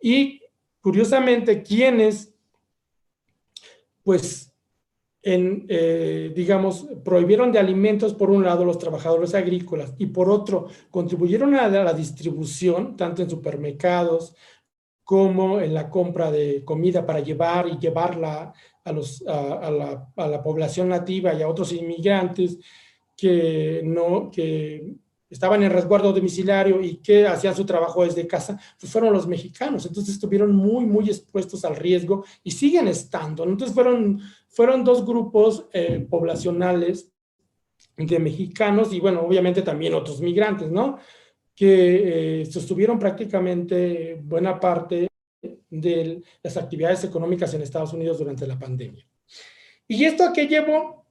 Y curiosamente, quienes, pues, digamos, prohibieron de alimentos, por un lado, los trabajadores agrícolas, y por otro, contribuyeron a la distribución, tanto en supermercados como en la compra de comida para llevar y llevarla a la población nativa y a otros inmigrantes que estaban en resguardo domiciliario y que hacían su trabajo desde casa, pues fueron los mexicanos. Entonces estuvieron muy, muy expuestos al riesgo y siguen estando, ¿no? Entonces fueron dos grupos poblacionales de mexicanos y, bueno, obviamente también otros migrantes, ¿no? Que sostuvieron prácticamente buena parte de las actividades económicas en Estados Unidos durante la pandemia. ¿Y esto a qué llevó?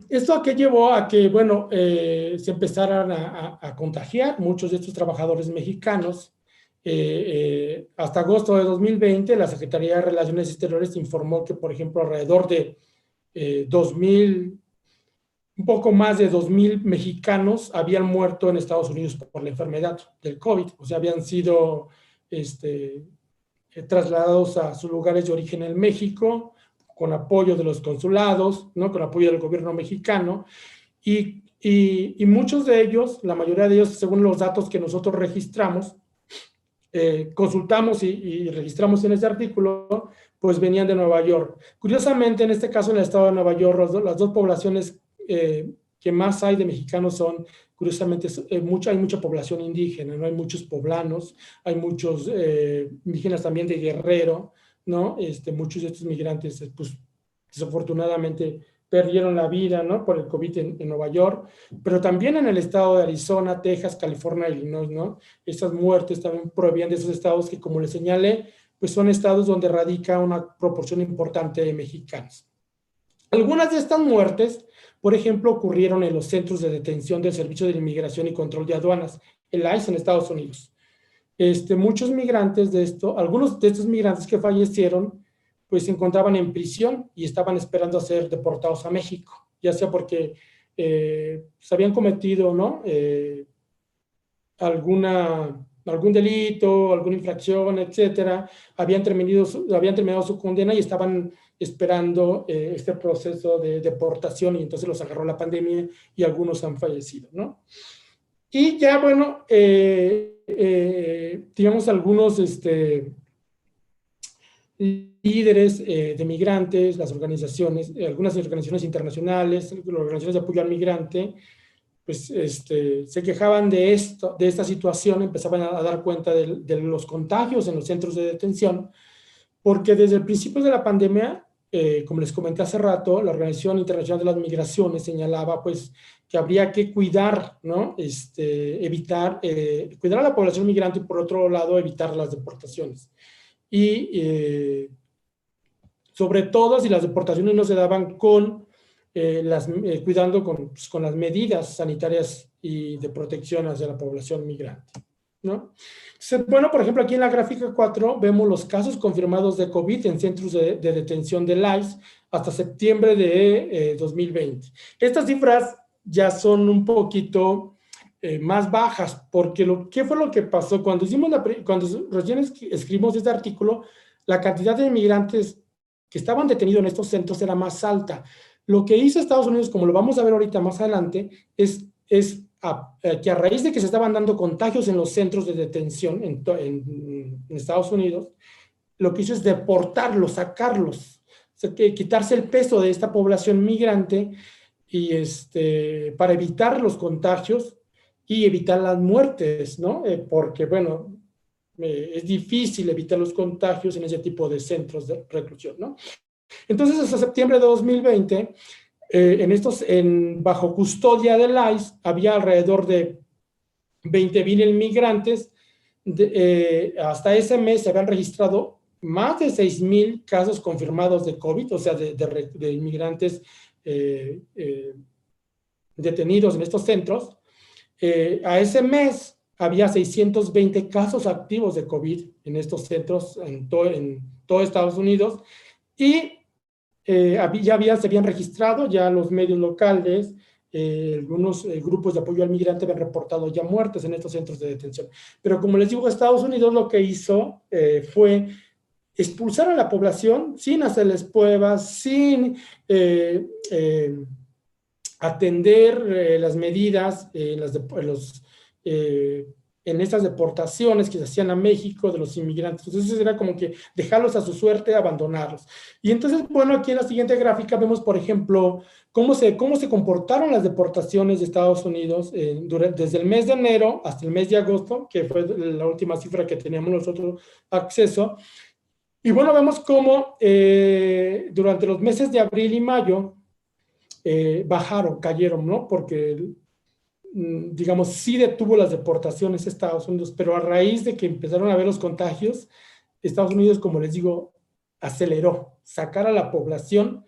¿Esto a qué llevó? A que, bueno, se empezaran a contagiar muchos de estos trabajadores mexicanos. Hasta agosto de 2020, la Secretaría de Relaciones Exteriores informó que, por ejemplo, alrededor de 2,000, un poco más de 2,000 mexicanos habían muerto en Estados Unidos por la enfermedad del COVID. O sea, habían sido este, trasladados a sus lugares de origen en México, con apoyo de los consulados, ¿no? Con apoyo del gobierno mexicano, y muchos de ellos, la mayoría de ellos, según los datos que nosotros registramos, consultamos y registramos en este artículo, pues venían de Nueva York. Curiosamente, en este caso, en el estado de Nueva York, las dos poblaciones que más hay de mexicanos son, curiosamente, hay mucha población indígena, ¿no? Hay muchos poblanos, hay muchos indígenas también de Guerrero, ¿no? Muchos de estos migrantes, pues, desafortunadamente perdieron la vida, ¿no? Por el COVID en Nueva York, pero también en el estado de Arizona, Texas, California, Illinois, ¿no? Estas muertes también provienen de esos estados que, como les señalé, pues son estados donde radica una proporción importante de mexicanos. Algunas de estas muertes, por ejemplo, ocurrieron en los centros de detención del Servicio de Inmigración y Control de Aduanas, el ICE en Estados Unidos. Muchos migrantes algunos de estos migrantes que fallecieron, pues se encontraban en prisión y estaban esperando a ser deportados a México, ya sea porque se habían cometido, ¿no? Algún delito, alguna infracción, etcétera, habían terminado su condena y estaban esperando este proceso de deportación, y entonces los agarró la pandemia y algunos han fallecido, ¿no? Y ya, bueno, digamos, algunos líderes de migrantes, las organizaciones, algunas organizaciones internacionales, organizaciones de apoyo al migrante, pues se quejaban de esta situación, empezaban a dar cuenta de los contagios en los centros de detención, porque desde el principio de la pandemia, como les comenté hace rato, la Organización Internacional de las Migraciones señalaba pues que habría que cuidar, ¿no? Cuidar a la población migrante y por otro lado evitar las deportaciones. Y sobre todo si las deportaciones no se daban cuidando pues, con las medidas sanitarias y de protección hacia la población migrante, ¿no? Entonces, bueno, por ejemplo, aquí en la gráfica 4 vemos los casos confirmados de COVID en centros de detención del ICE hasta septiembre de 2020. Estas cifras ya son un poquito más bajas, porque ¿qué fue lo que pasó? Cuando recién escribimos este artículo, la cantidad de inmigrantes que estaban detenidos en estos centros era más alta. Lo que hizo Estados Unidos, como lo vamos a ver ahorita más adelante, es que a raíz de que se estaban dando contagios en los centros de detención en Estados Unidos, lo que hizo es deportarlos, sacarlos, o sea, quitarse el peso de esta población migrante y para evitar los contagios y evitar las muertes, ¿no? Porque, bueno, es difícil evitar los contagios en ese tipo de centros de reclusión, ¿no? Entonces, hasta septiembre de 2020, bajo custodia del ICE, había alrededor de 20,000 inmigrantes. Hasta ese mes se habían registrado más de 6,000 casos confirmados de COVID, o sea, de inmigrantes detenidos en estos centros. A ese mes había 620 casos activos de COVID en estos centros en todo Estados Unidos, y se habían registrado ya los medios locales, algunos grupos de apoyo al migrante habían reportado ya muertes en estos centros de detención. Pero como les digo, Estados Unidos lo que hizo fue expulsar a la población sin hacerles pruebas, sin atender las medidas en estas deportaciones que se hacían a México de los inmigrantes. Entonces era como que dejarlos a su suerte, abandonarlos. Y entonces, bueno, aquí en la siguiente gráfica vemos, por ejemplo, cómo se comportaron las deportaciones de Estados Unidos desde el mes de enero hasta el mes de agosto, que fue la última cifra que teníamos nosotros acceso. Y bueno, vemos cómo durante los meses de abril y mayo cayeron, ¿no? Porque digamos, sí detuvo las deportaciones a Estados Unidos, pero a raíz de que empezaron a ver los contagios, Estados Unidos, como les digo, aceleró sacar a la población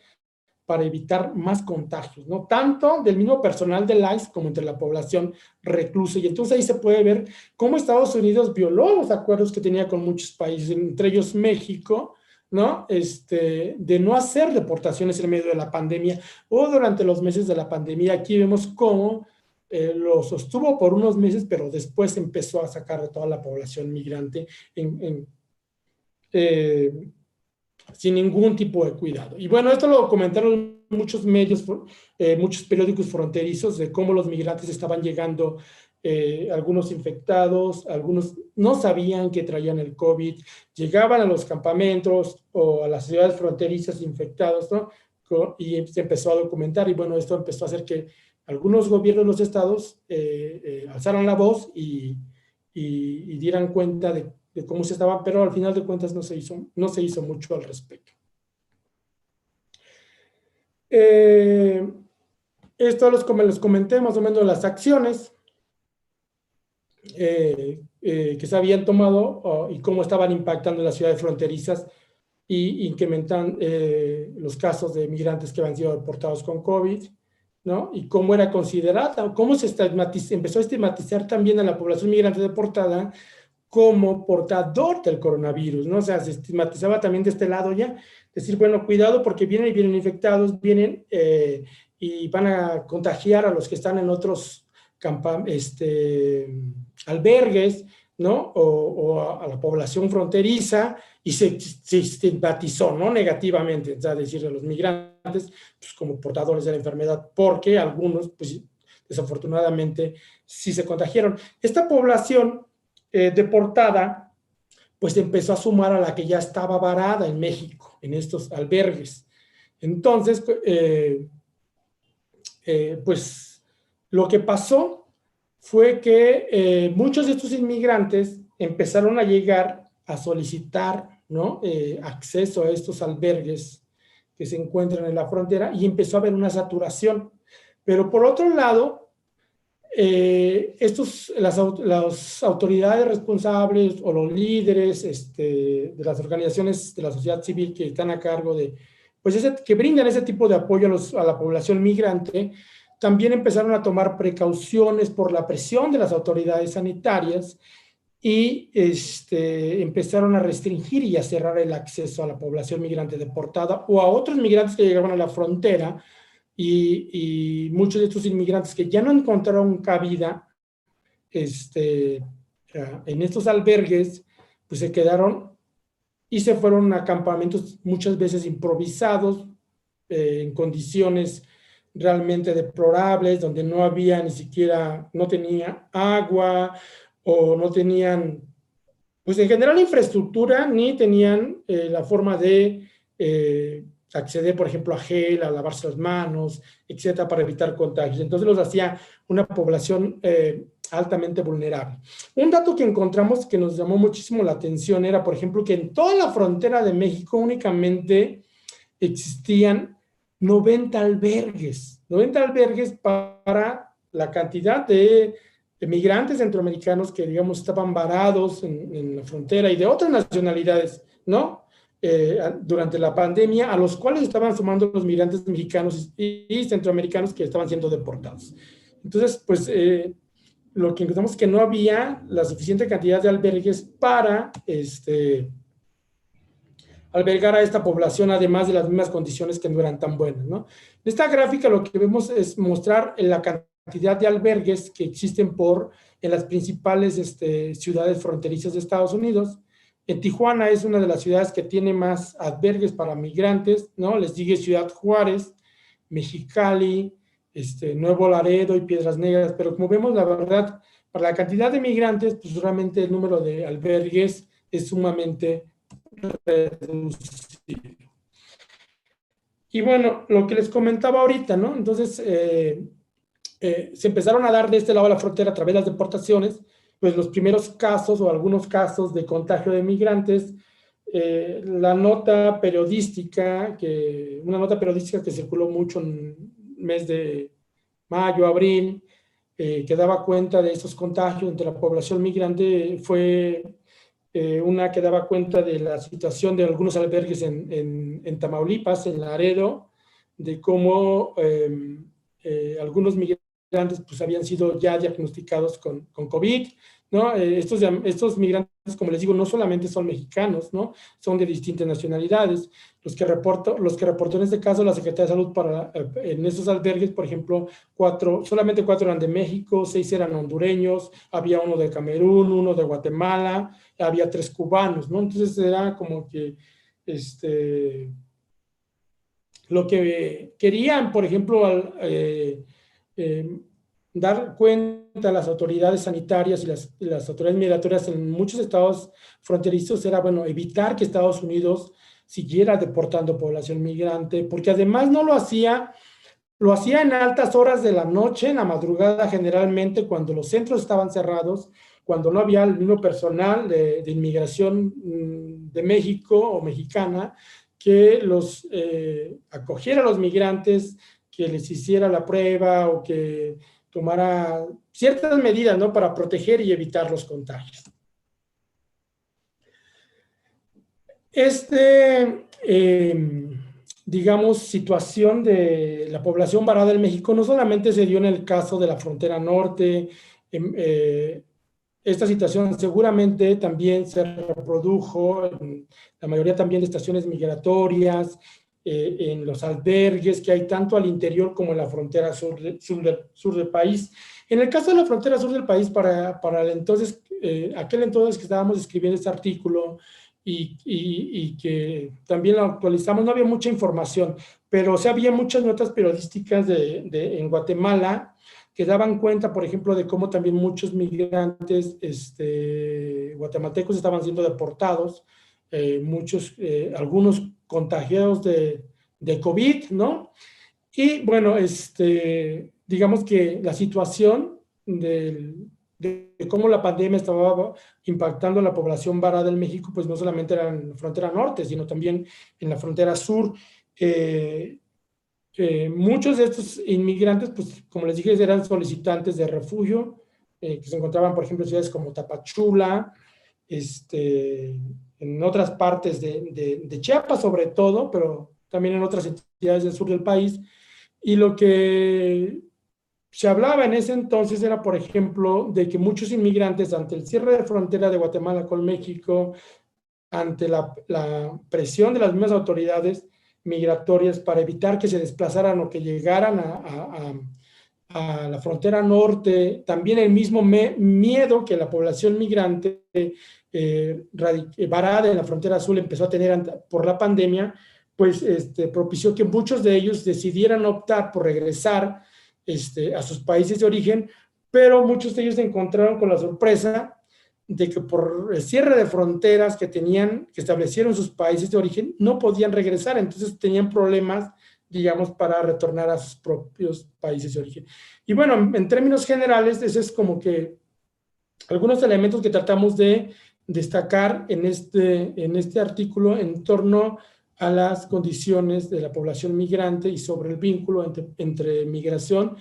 para evitar más contagios, ¿no? Tanto del mismo personal del ICE como entre la población reclusa. Y entonces ahí se puede ver cómo Estados Unidos violó los acuerdos que tenía con muchos países, entre ellos México, ¿no? De no hacer deportaciones en medio de la pandemia o durante los meses de la pandemia. Aquí vemos cómo lo sostuvo por unos meses, pero después empezó a sacar de toda la población migrante eh, sin ningún tipo de cuidado. Y bueno, esto lo comentaron muchos medios, muchos periódicos fronterizos de cómo los migrantes estaban llegando, algunos infectados, algunos no sabían que traían el COVID, llegaban a los campamentos o a las ciudades fronterizas infectados, ¿no? Y se empezó a documentar y bueno, esto empezó a hacer que algunos gobiernos de los estados alzaran la voz y dieran cuenta de cómo se estaban, pero al final de cuentas no se hizo mucho al respecto. Esto les comenté más o menos las acciones que se habían tomado y cómo estaban impactando las ciudades fronterizas y incrementan los casos de migrantes que habían sido deportados con COVID, ¿no? Y cómo era considerada, cómo se empezó a estigmatizar también a la población migrante deportada como portador del coronavirus, ¿no? O sea, se estigmatizaba también de este lado ya, decir, bueno, cuidado porque vienen infectados, vienen y van a contagiar a los que están en otros albergues, ¿no? O a la población fronteriza, y se estigmatizó, ¿no? Negativamente, o sea, decir a los migrantes pues, como portadores de la enfermedad, porque algunos, pues desafortunadamente, sí se contagiaron. Esta población deportada, pues empezó a sumar a la que ya estaba varada en México, en estos albergues. Entonces, pues lo que pasó fue que muchos de estos inmigrantes empezaron a llegar a solicitar, ¿no? Acceso a estos albergues que se encuentran en la frontera y empezó a haber una saturación. Pero por otro lado, las autoridades responsables o los líderes de las organizaciones de la sociedad civil que están a cargo de, pues que brindan ese tipo de apoyo a la población migrante, también empezaron a tomar precauciones por la presión de las autoridades sanitarias y empezaron a restringir y a cerrar el acceso a la población migrante deportada o a otros migrantes que llegaban a la frontera. Y muchos de estos inmigrantes que ya no encontraron cabida en estos albergues, pues se quedaron y se fueron a campamentos muchas veces improvisados, en condiciones realmente deplorables, donde no había ni siquiera, no tenía agua o no tenían, pues en general infraestructura, ni tenían la forma de acceder, por ejemplo, a gel, a lavarse las manos, etcétera, para evitar contagios. Entonces los hacía una población altamente vulnerable. Un dato que encontramos que nos llamó muchísimo la atención era, por ejemplo, que en toda la frontera de México únicamente existían 90 albergues para la cantidad de migrantes centroamericanos que, digamos, estaban varados en la frontera y de otras nacionalidades, ¿no? Durante la pandemia, a los cuales estaban sumando los migrantes mexicanos y centroamericanos que estaban siendo deportados. Entonces, pues, lo que encontramos es que no había la suficiente cantidad de albergues para albergar a esta población, además de las mismas condiciones que no eran tan buenas, ¿no? En esta gráfica lo que vemos es mostrar la cantidad de albergues que existen en las principales ciudades fronterizas de Estados Unidos. En Tijuana es una de las ciudades que tiene más albergues para migrantes, ¿no? Les sigue Ciudad Juárez, Mexicali, Nuevo Laredo y Piedras Negras, pero como vemos, la verdad, para la cantidad de migrantes, pues realmente el número de albergues es sumamente reducido. Y bueno, lo que les comentaba ahorita, ¿no? Entonces, se empezaron a dar de este lado de la frontera a través de las deportaciones, pues los primeros casos o algunos casos de contagio de migrantes. Una nota periodística que circuló mucho en el mes de mayo, abril, que daba cuenta de estos contagios entre la población migrante, fue una que daba cuenta de la situación de algunos albergues en Tamaulipas, en Laredo, de cómo algunos migrantes pues habían sido ya diagnosticados con COVID, ¿no? Estos migrantes, como les digo, no solamente son mexicanos, ¿no? Son de distintas nacionalidades. Los que reportó en este caso la Secretaría de Salud en esos albergues, por ejemplo, solamente 4 eran de México, 6 eran hondureños, había uno de Camerún, uno de Guatemala, había 3 cubanos, ¿no? Entonces era como que lo que querían, por ejemplo, eh, dar cuenta a las autoridades sanitarias y las autoridades migratorias en muchos estados fronterizos era, bueno, evitar que Estados Unidos siguiera deportando población migrante, porque además no lo hacía en altas horas de la noche, en la madrugada generalmente, cuando los centros estaban cerrados, cuando no había el mismo personal de inmigración de México o mexicana que los acogiera a los migrantes, que les hiciera la prueba o que tomara ciertas medidas, ¿no? Para proteger y evitar los contagios. Digamos, situación de la población varada en México no solamente se dio en el caso de la frontera norte. Esta situación seguramente también se reprodujo en la mayoría también de estaciones migratorias, en los albergues que hay tanto al interior como en la frontera sur del país. En el caso de la frontera sur del país, para el entonces, aquel entonces que estábamos escribiendo este artículo y que también lo actualizamos, no había mucha información, pero sí había muchas notas periodísticas en Guatemala que daban cuenta, por ejemplo, de cómo también muchos migrantes guatemaltecos estaban siendo deportados, algunos contagiados de COVID, ¿no? Y bueno, digamos que la situación de cómo la pandemia estaba impactando a la población varada en México, pues no solamente era en la frontera norte, sino también en la frontera sur. Muchos de estos inmigrantes, pues como les dije, eran solicitantes de refugio, que se encontraban, por ejemplo, en ciudades como Tapachula, en otras partes de Chiapas sobre todo, pero también en otras entidades del sur del país. Y lo que se hablaba en ese entonces era, por ejemplo, de que muchos inmigrantes, ante el cierre de frontera de Guatemala con México, ante la presión de las mismas autoridades migratorias para evitar que se desplazaran o que llegaran a la frontera norte, también el mismo miedo que la población migrante varada en la frontera sur empezó a tener por la pandemia, pues propició que muchos de ellos decidieran optar por regresar a sus países de origen, pero muchos de ellos se encontraron con la sorpresa de que por el cierre de fronteras que establecieron sus países de origen, no podían regresar, entonces tenían problemas, digamos, para retornar a sus propios países de origen. Y bueno, en términos generales, ese es como que algunos elementos que tratamos de destacar en este artículo en torno a las condiciones de la población migrante y sobre el vínculo entre migración,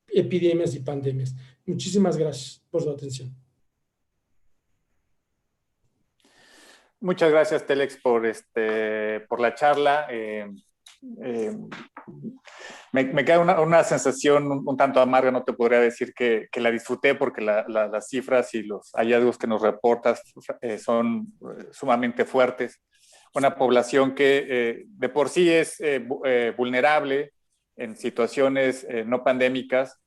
epidemias y pandemias. Muchísimas gracias por su atención. Muchas gracias, Telex, por la charla. Me queda una sensación un tanto amarga, no te podría decir que la disfruté porque las cifras y los hallazgos que nos reportas son sumamente fuertes. Una población que de por sí es vulnerable en situaciones no pandémicas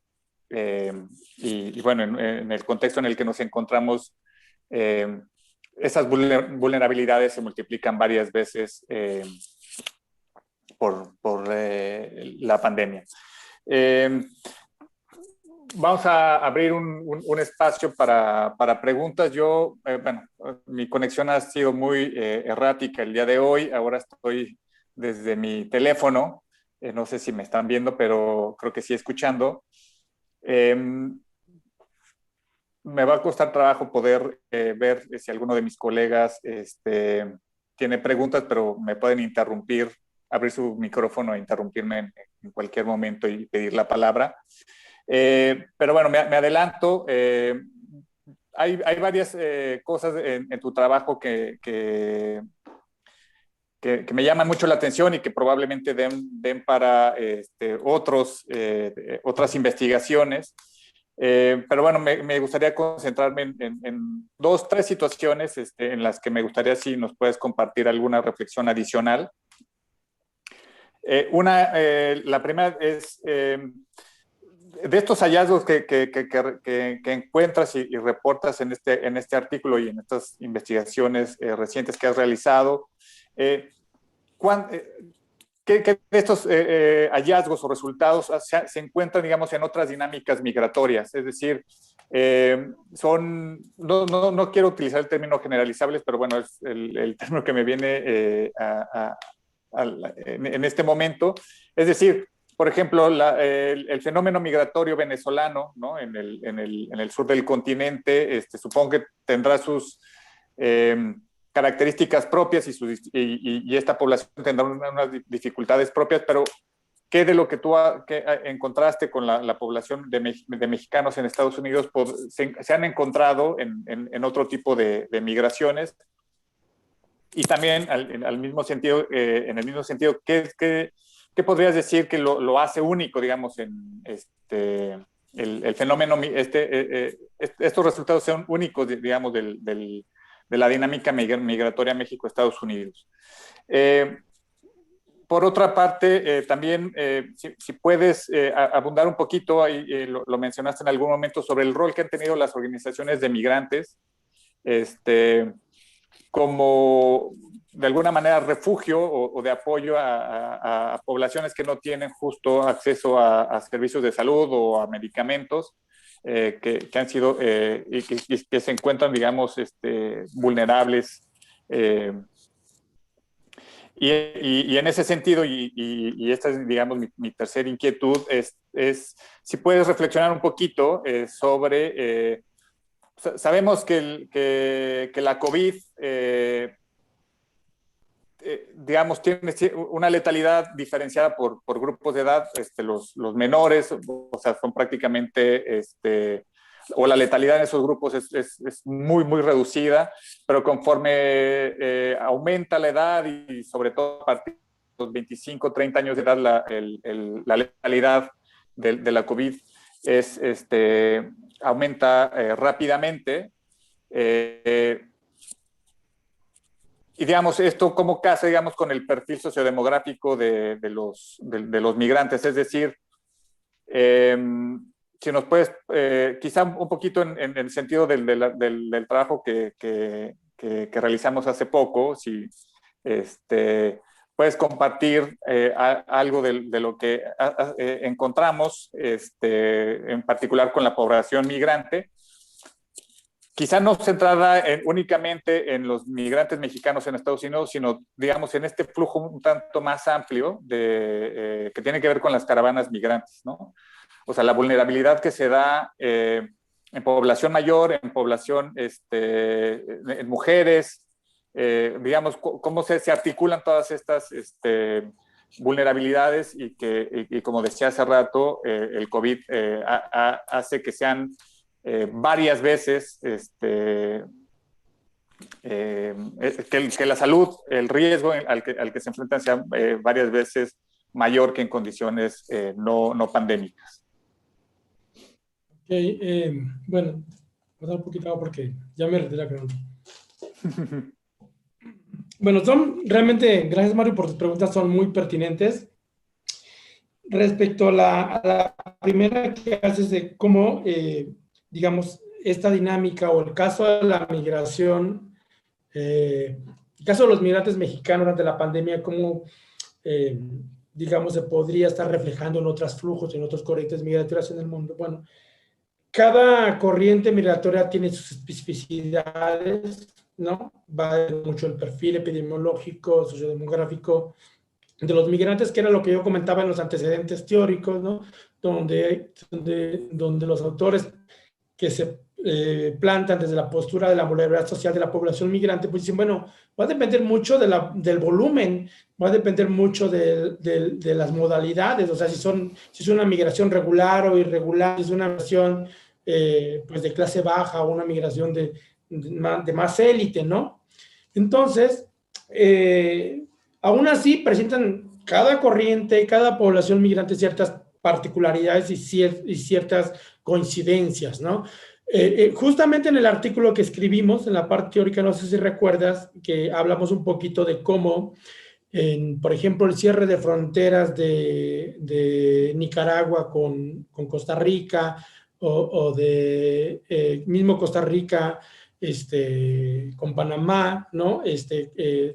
y bueno, en el contexto en el que nos encontramos, esas vulnerabilidades se multiplican varias veces por la pandemia. Vamos a abrir un espacio para preguntas. Bueno, mi conexión ha sido muy errática el día de hoy. Ahora estoy desde mi teléfono. No sé si me están viendo, pero creo que sí escuchando. Me va a costar trabajo poder ver si alguno de mis colegas tiene preguntas, pero me pueden interrumpir, abrir su micrófono e interrumpirme en cualquier momento y pedir la palabra. Pero bueno, me adelanto. Hay varias cosas en tu trabajo que que me llaman mucho la atención y que probablemente den para otras investigaciones. Pero bueno, me gustaría concentrarme en dos, tres situaciones en las que me gustaría si nos puedes compartir alguna reflexión adicional. La primera es de estos hallazgos que encuentras y reportas en este artículo y en estas investigaciones recientes que has realizado. ¿Qué de estos hallazgos o resultados se encuentran, digamos, en otras dinámicas migratorias? Es decir, no quiero utilizar el término generalizables, pero bueno, es el término que me viene en este momento. Es decir, por ejemplo, el fenómeno migratorio venezolano, ¿no? en el sur del continente, supongo que tendrá sus características propias y esta población tendrá unas dificultades propias, pero ¿qué de lo que tú encontraste con la población de mexicanos en Estados Unidos se han encontrado en otro tipo de migraciones? Y también en el mismo sentido, ¿qué podrías decir que lo hace único, digamos, en el fenómeno, estos resultados son únicos, digamos, de la dinámica migratoria México-Estados Unidos? Por otra parte, también, si puedes abundar un poquito, ahí, lo mencionaste en algún momento, sobre el rol que han tenido las organizaciones de migrantes, como de alguna manera refugio o de apoyo a poblaciones que no tienen justo acceso a servicios de salud o a medicamentos que han sido y que se encuentran, digamos, vulnerables. Y en ese sentido, y esta es, digamos, mi tercera inquietud, es si puedes reflexionar un poquito sobre... sabemos que la COVID, digamos, tiene una letalidad diferenciada por grupos de edad. Los menores, o sea, son prácticamente, o la letalidad en esos grupos es muy, muy reducida, pero conforme aumenta la edad y sobre todo a partir de los 25, 30 años de edad, la letalidad de la COVID aumenta rápidamente. Y digamos, esto cómo casa, digamos, con el perfil sociodemográfico de los migrantes. Es decir, si nos puedes, quizá un poquito en el sentido del trabajo que realizamos hace poco, si puedes compartir algo de lo que encontramos, en particular con la población migrante, quizá no centrada únicamente en los migrantes mexicanos en Estados Unidos, sino, digamos, en este flujo un tanto más amplio que tiene que ver con las caravanas migrantes, ¿no? O sea, la vulnerabilidad que se da en población mayor, en población, en mujeres, digamos, cómo se articulan todas estas vulnerabilidades y como decía hace rato, el COVID hace que sean varias veces que la salud, el riesgo al que se enfrentan sea varias veces mayor que en condiciones no pandémicas. Ok, bueno, voy a dar un poquito porque ya me retiré la pregunta. Bueno, realmente, gracias Mario por tus preguntas, son muy pertinentes. Respecto a la primera que haces de cómo, digamos, esta dinámica o el caso de la migración, el caso de los migrantes mexicanos durante la pandemia, cómo, digamos, se podría estar reflejando en otros flujos, en otras corrientes migratorias en el mundo. Bueno, cada corriente migratoria tiene sus especificidades, ¿no? Va mucho el perfil epidemiológico, sociodemográfico de los migrantes, que era lo que yo comentaba en los antecedentes teóricos, ¿no? Donde los autores que se plantan desde la postura de la vulnerabilidad social de la población migrante, pues dicen, bueno, va a depender mucho del volumen, va a depender mucho de las modalidades, o sea, si es una migración regular o irregular, si es una migración pues de clase baja o una migración de más élite, ¿no? Entonces, Aún así, presentan cada corriente, cada población migrante ciertas particularidades y ciertas coincidencias, ¿no? Justamente en el artículo que escribimos, en la parte teórica, no sé si recuerdas, que hablamos un poquito de cómo, por ejemplo, el cierre de fronteras de Nicaragua con Costa Rica, o de mismo Costa Rica con Panamá, ¿no?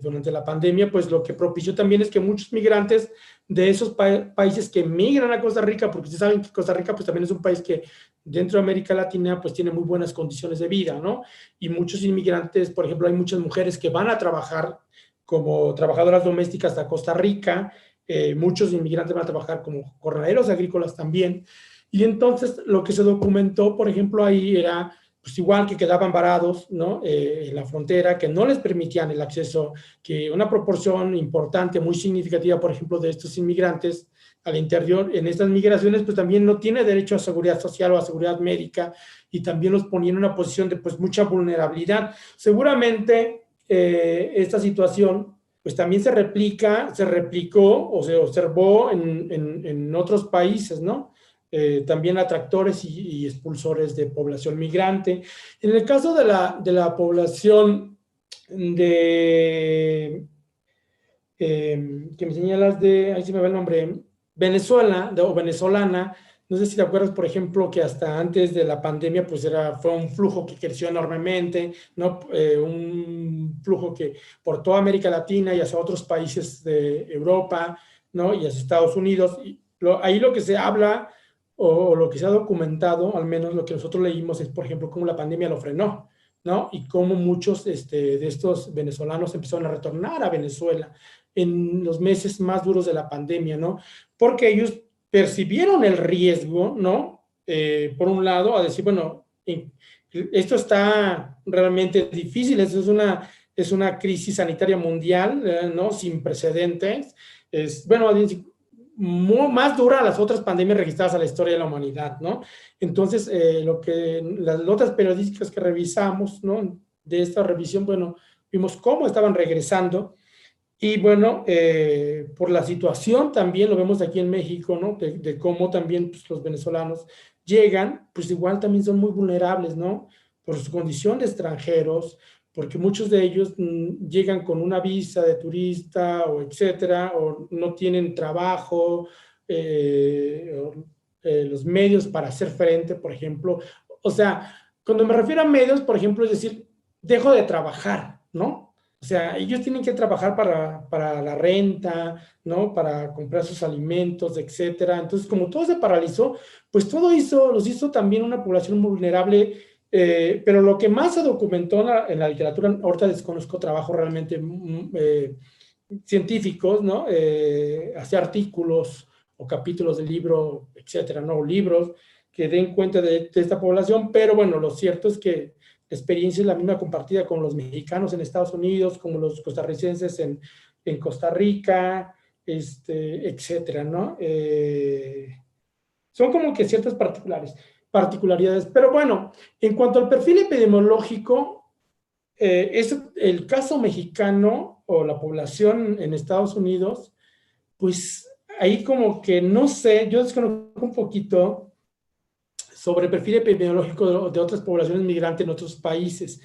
Durante la pandemia, pues lo que propició también es que muchos migrantes de esos países que migran a Costa Rica, porque ustedes saben que Costa Rica pues también es un país que dentro de América Latina pues tiene muy buenas condiciones de vida, ¿no? Y muchos inmigrantes, por ejemplo, hay muchas mujeres que van a trabajar como trabajadoras domésticas a Costa Rica, muchos inmigrantes van a trabajar como jornaleros agrícolas también, y entonces lo que se documentó, por ejemplo, ahí era pues igual que quedaban varados, ¿no? En la frontera, que no les permitían el acceso, que una proporción importante, muy significativa, por ejemplo, de estos inmigrantes al interior, en estas migraciones, pues también no tiene derecho a seguridad social o a seguridad médica, y también los ponía en una posición de pues mucha vulnerabilidad. Seguramente esta situación pues también se replicó o se observó en otros países, ¿no? También atractores y expulsores de población migrante. En el caso de la población que me señalas ahí se me va el nombre, Venezuela o venezolana, no sé si te acuerdas, por ejemplo, que hasta antes de la pandemia, pues fue un flujo que creció enormemente, ¿no? Un flujo que por toda América Latina y hacia otros países de Europa, ¿no? Y hacia Estados Unidos. Y ahí lo que se habla o lo que se ha documentado, al menos lo que nosotros leímos, es, por ejemplo, cómo la pandemia lo frenó, ¿no? Y cómo muchos de estos venezolanos empezaron a retornar a Venezuela en los meses más duros de la pandemia, ¿no? Porque ellos percibieron el riesgo, ¿no? Por un lado, a decir, bueno, esto está realmente difícil, esto es una crisis sanitaria mundial, ¿no? Sin precedentes. Bueno, más dura a las otras pandemias registradas a la historia de la humanidad, ¿no? Entonces, las notas periodísticas que revisamos, ¿no? De esta revisión, bueno, vimos cómo estaban regresando. Y bueno, por la situación también lo vemos aquí en México, ¿no? De cómo también pues, los venezolanos llegan, pues igual también son muy vulnerables, ¿no? Por su condición de extranjeros, porque muchos de ellos llegan con una visa de turista o etcétera, o no tienen trabajo, los medios para hacer frente, por ejemplo. O sea, cuando me refiero a medios, por ejemplo, es decir, dejo de trabajar, ¿no? O sea, ellos tienen que trabajar para la renta, ¿no? Para comprar sus alimentos, etcétera. Entonces, como todo se paralizó, pues todo los hizo también una población vulnerable. Pero lo que más se documentó en la literatura, ahorita desconozco trabajo realmente científicos, ¿no? Hacia artículos o capítulos de libro, etcétera, ¿no? O libros que den cuenta de esta población, pero bueno, lo cierto es que la experiencia es la misma compartida con los mexicanos en Estados Unidos, como los costarricenses en Costa Rica, etcétera, ¿no? Son como que ciertas particularidades. Pero bueno, en cuanto al perfil epidemiológico, el caso mexicano o la población en Estados Unidos, pues ahí como que no sé, yo desconozco un poquito sobre el perfil epidemiológico de otras poblaciones migrantes en otros países,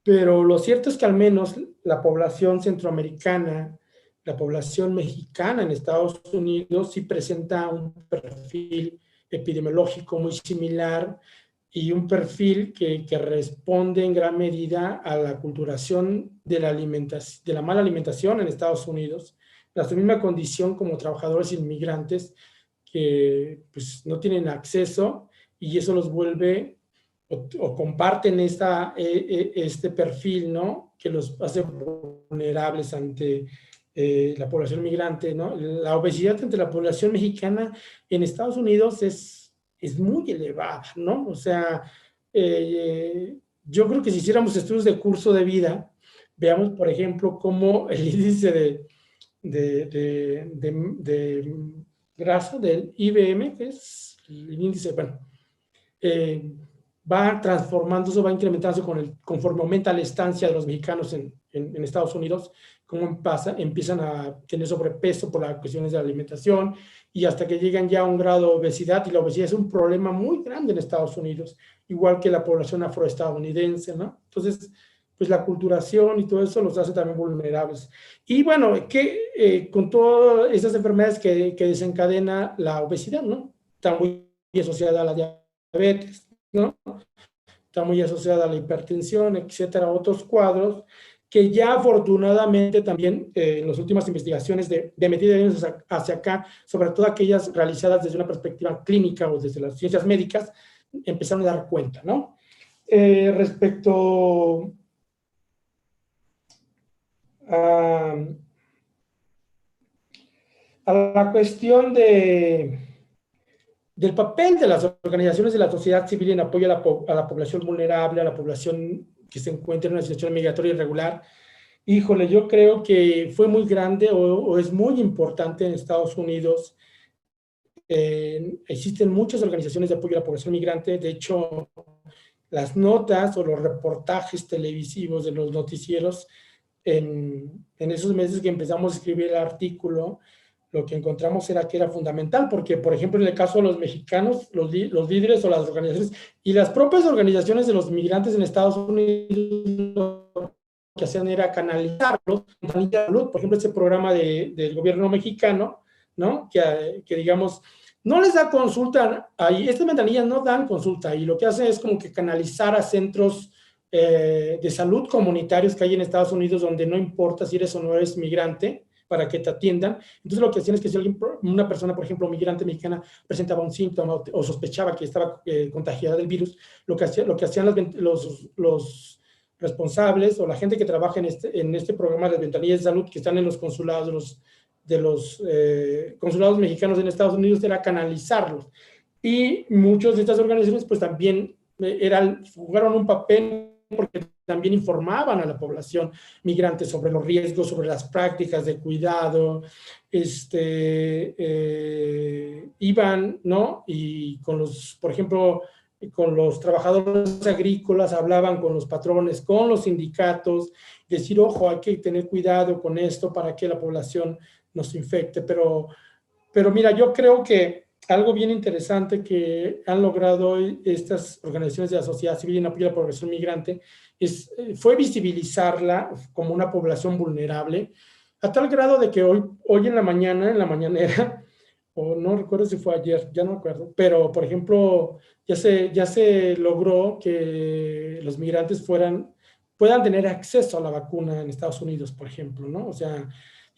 pero lo cierto es que al menos la población centroamericana, la población mexicana en Estados Unidos sí presenta un perfil epidemiológico muy similar y un perfil que responde en gran medida a la culturación de la mala alimentación en Estados Unidos, la misma condición como trabajadores inmigrantes que pues, no tienen acceso y eso los vuelve o comparten este perfil, ¿no? Que los hace vulnerables ante la población migrante, ¿no? La obesidad entre la población mexicana en Estados Unidos es muy elevada, ¿no? O sea, yo creo que si hiciéramos estudios de curso de vida, veamos, por ejemplo, cómo el índice de grasa del IBM, que es el índice, bueno, va transformándose, va incrementándose conforme aumenta la estancia de los mexicanos en Estados Unidos, cómo empiezan a tener sobrepeso por las cuestiones de la alimentación y hasta que llegan ya a un grado de obesidad, y la obesidad es un problema muy grande en Estados Unidos, igual que la población afroestadounidense, ¿no? Entonces, pues la aculturación y todo eso los hace también vulnerables. Y bueno, con todas esas enfermedades que desencadena la obesidad, ¿no? Está muy asociada a la diabetes, ¿no? Está muy asociada a la hipertensión, etcétera, otros cuadros que ya afortunadamente también en las últimas investigaciones de metida de años hacia acá, sobre todo aquellas realizadas desde una perspectiva clínica o desde las ciencias médicas, empezaron a dar cuenta, ¿no? Respecto a la cuestión del papel de las organizaciones de la sociedad civil en apoyo a la población vulnerable, a la población que se encuentra en una situación migratoria irregular, híjole, yo creo que fue muy grande o es muy importante en Estados Unidos. Existen muchas organizaciones de apoyo a la población migrante. De hecho, las notas o los reportajes televisivos de los noticieros en esos meses que empezamos a escribir el artículo, lo que encontramos era que era fundamental, porque, por ejemplo, en el caso de los mexicanos, los líderes o las organizaciones y las propias organizaciones de los migrantes en Estados Unidos, lo que hacían era canalizarlos. Por ejemplo, ese programa del gobierno mexicano, ¿no? Que digamos, no les da consulta ahí, estas ventanillas no dan consulta y lo que hacen es como que canalizar a centros de salud comunitarios que hay en Estados Unidos, donde no importa si eres o no eres migrante, para que te atiendan. Entonces lo que hacían es que si una persona, por ejemplo, migrante mexicana, presentaba un síntoma o sospechaba que estaba contagiada del virus, lo que hacían los responsables o la gente que trabaja en este programa de ventanillas de salud que están en los consulados de los consulados mexicanos en Estados Unidos era canalizarlos. Y muchos de estas organizaciones pues también jugaron un papel porque también informaban a la población migrante sobre los riesgos, sobre las prácticas de cuidado, iban, ¿no? Y por ejemplo, con los trabajadores agrícolas hablaban con los patrones, con los sindicatos, decir, ojo, hay que tener cuidado con esto para que la población no se infecte, pero mira, yo creo que algo bien interesante que han logrado estas organizaciones de la sociedad civil en apoyo a la población migrante fue visibilizarla como una población vulnerable, a tal grado de que hoy en la mañanera, o no recuerdo si fue ayer, ya no me acuerdo, pero por ejemplo, ya se logró que los migrantes puedan tener acceso a la vacuna en Estados Unidos, por ejemplo, ¿no? O sea,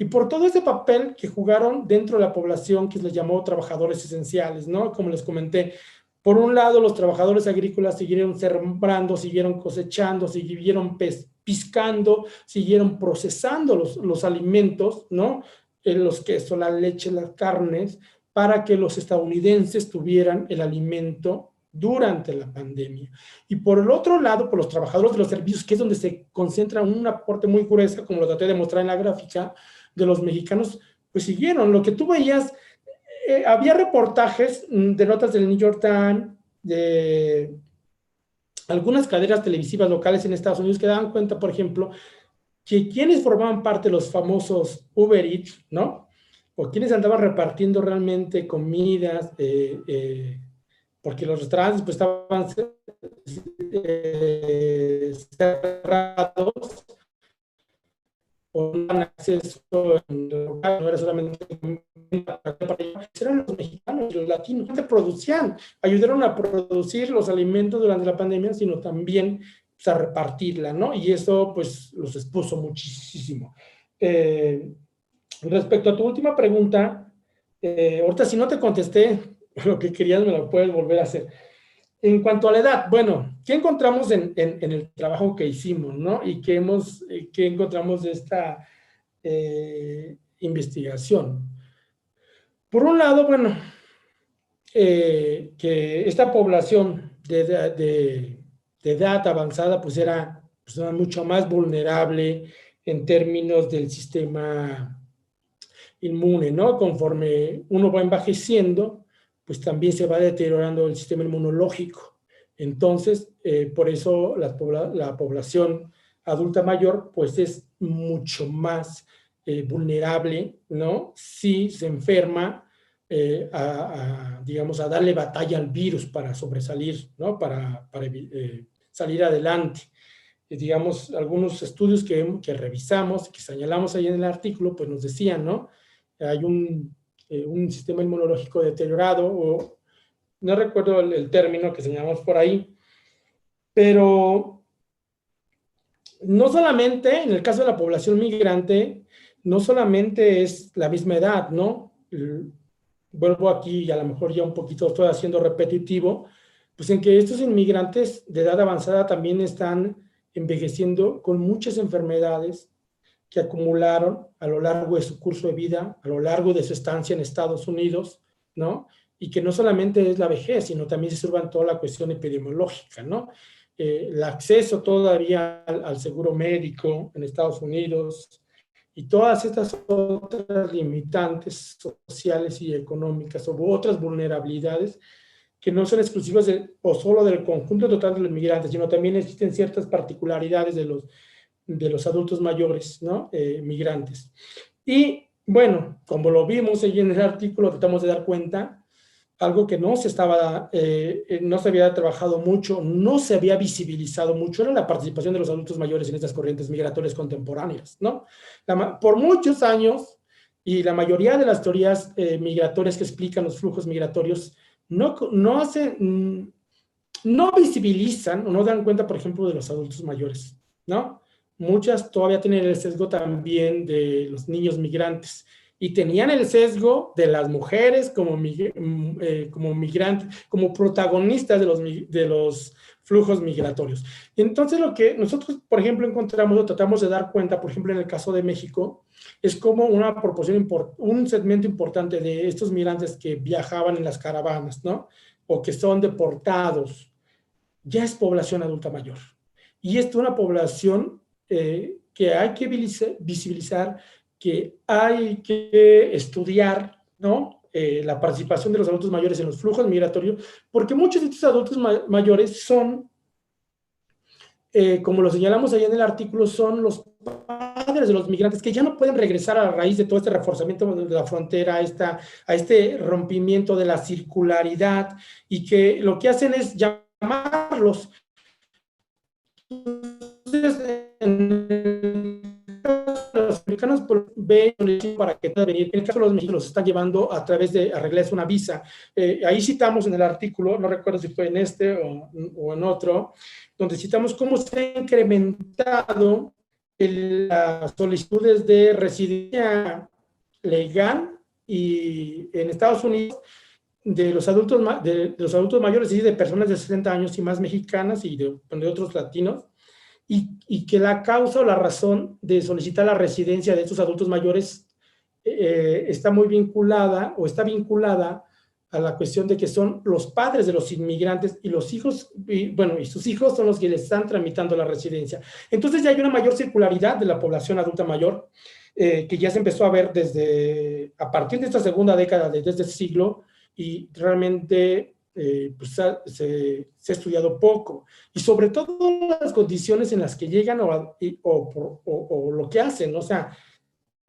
y por todo ese papel que jugaron dentro de la población que les llamó trabajadores esenciales, ¿no? Como les comenté, por un lado los trabajadores agrícolas siguieron sembrando, siguieron cosechando, siguieron piscando, siguieron procesando los alimentos, ¿no? Los quesos, la leche, las carnes, para que los estadounidenses tuvieran el alimento durante la pandemia. Y por el otro lado, por los trabajadores de los servicios, que es donde se concentra un aporte muy grueso, como lo traté de mostrar en la gráfica, de los mexicanos, pues siguieron. Lo que tú veías, había reportajes de notas del New York Times, de algunas cadenas televisivas locales en Estados Unidos que daban cuenta, por ejemplo, que quienes formaban parte de los famosos Uber Eats, ¿no? O quienes andaban repartiendo realmente comidas, porque los restaurantes pues estaban cerrados, o no tenían acceso en el local, no era solamente eran los mexicanos y los latinos que producían, ayudaron a producir los alimentos durante la pandemia, sino también pues, a repartirla, ¿no? Y eso pues los expuso muchísimo. Respecto a tu última pregunta, ahorita si no te contesté lo que querías, me lo puedes volver a hacer. En cuanto a la edad, bueno, ¿qué encontramos en el trabajo que hicimos, ¿no? Y qué encontramos de esta investigación. Por un lado, bueno, que esta población de edad avanzada pues era mucho más vulnerable en términos del sistema inmune, ¿no? Conforme uno va envejeciendo, pues también se va deteriorando el sistema inmunológico. Entonces, por eso la población adulta mayor, pues es mucho más vulnerable, ¿no? Si se enferma, digamos, a darle batalla al virus para sobresalir, ¿no? Para salir adelante. Digamos, algunos estudios que revisamos, que señalamos ahí en el artículo, pues nos decían, ¿no? Hay un sistema inmunológico deteriorado, o no recuerdo el término que señalamos por ahí, pero no solamente, en el caso de la población migrante, no solamente es la misma edad, ¿no? Vuelvo aquí y a lo mejor ya un poquito estoy haciendo repetitivo, pues en que estos inmigrantes de edad avanzada también están envejeciendo con muchas enfermedades que acumularon a lo largo de su curso de vida, a lo largo de su estancia en Estados Unidos, ¿no? Y que no solamente es la vejez, sino también se sirvan toda la cuestión epidemiológica, ¿no? El acceso todavía al seguro médico en Estados Unidos y todas estas otras limitantes sociales y económicas o otras vulnerabilidades que no son exclusivas o solo del conjunto total de los migrantes, sino también existen ciertas particularidades de los adultos mayores, ¿no? Migrantes. Y bueno, como lo vimos ahí en el artículo, tratamos de dar cuenta, algo que no no se había trabajado mucho, no se había visibilizado mucho, era la participación de los adultos mayores en estas corrientes migratorias contemporáneas, ¿no? Por muchos años, y la mayoría de las teorías migratorias que explican los flujos migratorios no visibilizan o no dan cuenta, por ejemplo, de los adultos mayores, ¿no? Muchas todavía tienen el sesgo también de los niños migrantes y tenían el sesgo de las mujeres como migrantes, como protagonistas de los flujos migratorios. Entonces, lo que nosotros, por ejemplo, encontramos o tratamos de dar cuenta, por ejemplo, en el caso de México, es como una proporción, un segmento importante de estos migrantes que viajaban en las caravanas, ¿no? O que son deportados, ya es población adulta mayor. Y es una población que hay que visibilizar, que hay que estudiar, ¿no? La participación de los adultos mayores en los flujos migratorios, porque muchos de estos adultos mayores son, como lo señalamos ahí en el artículo, son los padres de los migrantes que ya no pueden regresar a raíz de todo este reforzamiento de la frontera, a este rompimiento de la circularidad, y que lo que hacen es llamarlos. Entonces, los americanos ven para que puedan venir. En el caso de los mexicanos los están llevando a través de arreglarse una visa. Ahí citamos en el artículo, no recuerdo si fue en este o en otro, donde citamos cómo se ha incrementado las solicitudes de residencia legal y en Estados Unidos de los adultos mayores y de personas de 60 años y más mexicanas y de otros latinos, y que la causa o la razón de solicitar la residencia de estos adultos mayores está muy vinculada o está vinculada a la cuestión de que son los padres de los inmigrantes y los hijos, y sus hijos son los que les están tramitando la residencia. Entonces ya hay una mayor circularidad de la población adulta mayor, que ya se empezó a ver a partir de esta segunda década de este siglo, y realmente pues se ha estudiado poco. Y sobre todo las condiciones en las que llegan o lo que hacen, ¿no? O sea,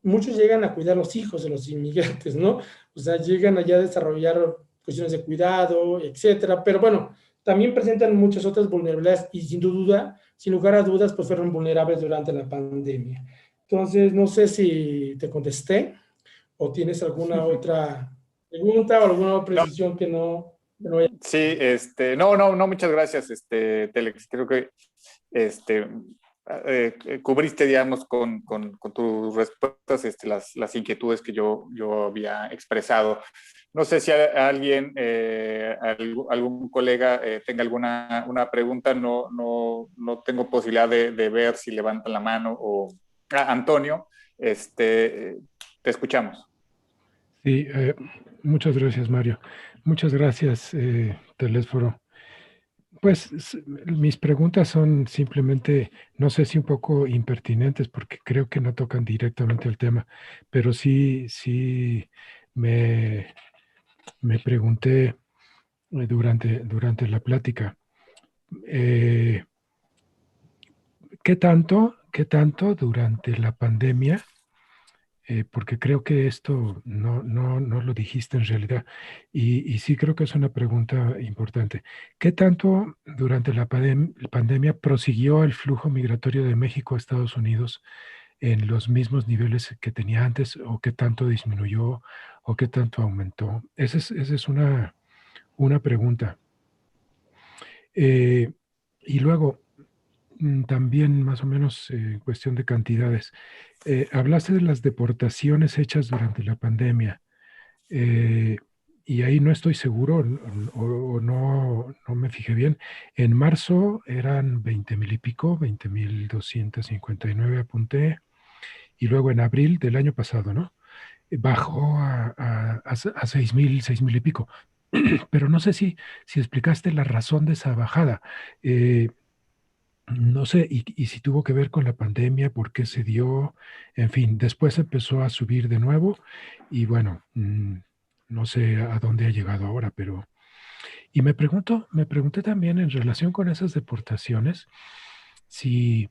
muchos llegan a cuidar a los hijos de los inmigrantes, ¿no? O sea, llegan allá a desarrollar cuestiones de cuidado, etcétera. Pero bueno, también presentan muchas otras vulnerabilidades y sin lugar a dudas, pues fueron vulnerables durante la pandemia. Entonces, no sé si te contesté o tienes alguna otra pregunta o alguna precisión que no haya. Sí, no, muchas gracias, Telex. Creo que cubriste, digamos, con tus respuestas, las inquietudes que yo había expresado. No sé si alguien, algún colega tenga una pregunta. No tengo posibilidad de ver si levantan la mano o... Antonio, te escuchamos. Sí, muchas gracias, Mario. Muchas gracias, Telésforo. Pues mis preguntas son simplemente, no sé si un poco impertinentes, porque creo que no tocan directamente el tema, pero sí me, me pregunté durante la plática, ¿qué tanto qué tanto durante la pandemia, porque creo que esto no lo dijiste en realidad, y sí creo que es una pregunta importante. ¿Qué tanto durante la pandemia prosiguió el flujo migratorio de México a Estados Unidos en los mismos niveles que tenía antes, o qué tanto disminuyó, o qué tanto aumentó? Esa es una pregunta. Eh, y luego, también más o menos en cuestión de cantidades, hablaste de las deportaciones hechas durante la pandemia, eh, y ahí no estoy seguro o no me fijé bien. En marzo eran 20,000 y pico, 20,259 apunté, y luego en abril del año pasado, ¿no? Bajó a 6,000, 6,000 y pico. Pero no sé si explicaste la razón de esa bajada. Eh, no sé, y si tuvo que ver con la pandemia, por qué se dio, en fin, después empezó a subir de nuevo y bueno, no sé a dónde ha llegado ahora, pero... Y me pregunté también en relación con esas deportaciones, si,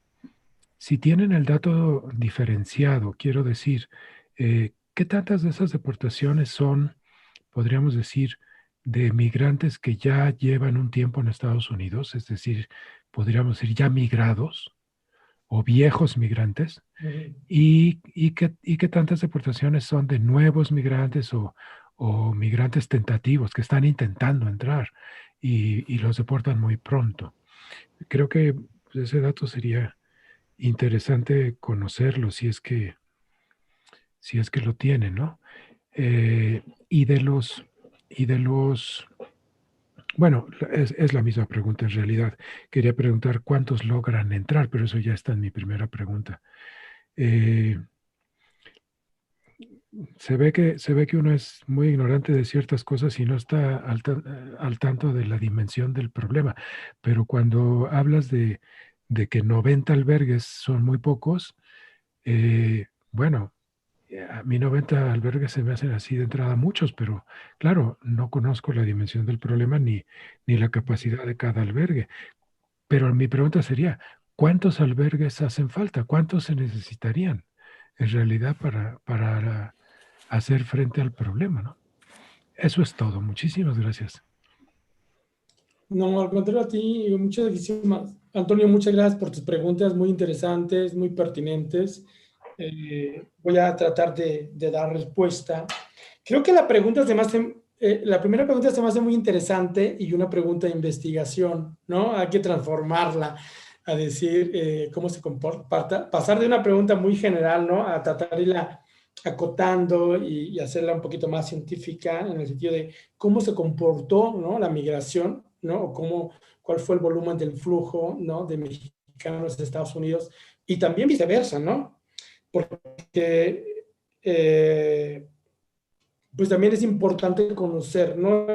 si tienen el dato diferenciado, quiero decir, ¿qué tantas de esas deportaciones son, podríamos decir, de migrantes que ya llevan un tiempo en Estados Unidos, es decir, podríamos decir ya migrados o viejos migrantes, Ujú. y qué tantas deportaciones son de nuevos migrantes o migrantes tentativos que están intentando entrar y los deportan muy pronto? Creo que pues, ese dato sería interesante conocerlo si es que lo tienen, ¿no? Eh, y de los, y de los, bueno, es la misma pregunta en realidad. Quería preguntar cuántos logran entrar, pero eso ya está en mi primera pregunta. Eh, se ve que uno es muy ignorante de ciertas cosas y no está al tanto de la dimensión del problema. Pero cuando hablas de que 90 albergues son muy pocos, bueno, a mí 90 albergues se me hacen así de entrada muchos, pero claro, no conozco la dimensión del problema ni la capacidad de cada albergue. Pero mi pregunta sería, ¿cuántos albergues hacen falta? ¿Cuántos se necesitarían en realidad para hacer frente al problema, ¿no? Eso es todo. Muchísimas gracias. No, al contrario a ti, Antonio, muchas gracias por tus preguntas muy interesantes, muy pertinentes. Voy a tratar de dar respuesta. Creo que la primera pregunta se me hace muy interesante y una pregunta de investigación, ¿no? Hay que transformarla a decir cómo se comporta, pasar de una pregunta muy general, ¿no? A tratar de irla acotando y hacerla un poquito más científica en el sentido de cómo se comportó, ¿no? La migración, ¿no? O cuál fue el volumen del flujo, ¿no? De mexicanos a Estados Unidos y también viceversa, ¿no? Porque pues también es importante conocer, ¿no?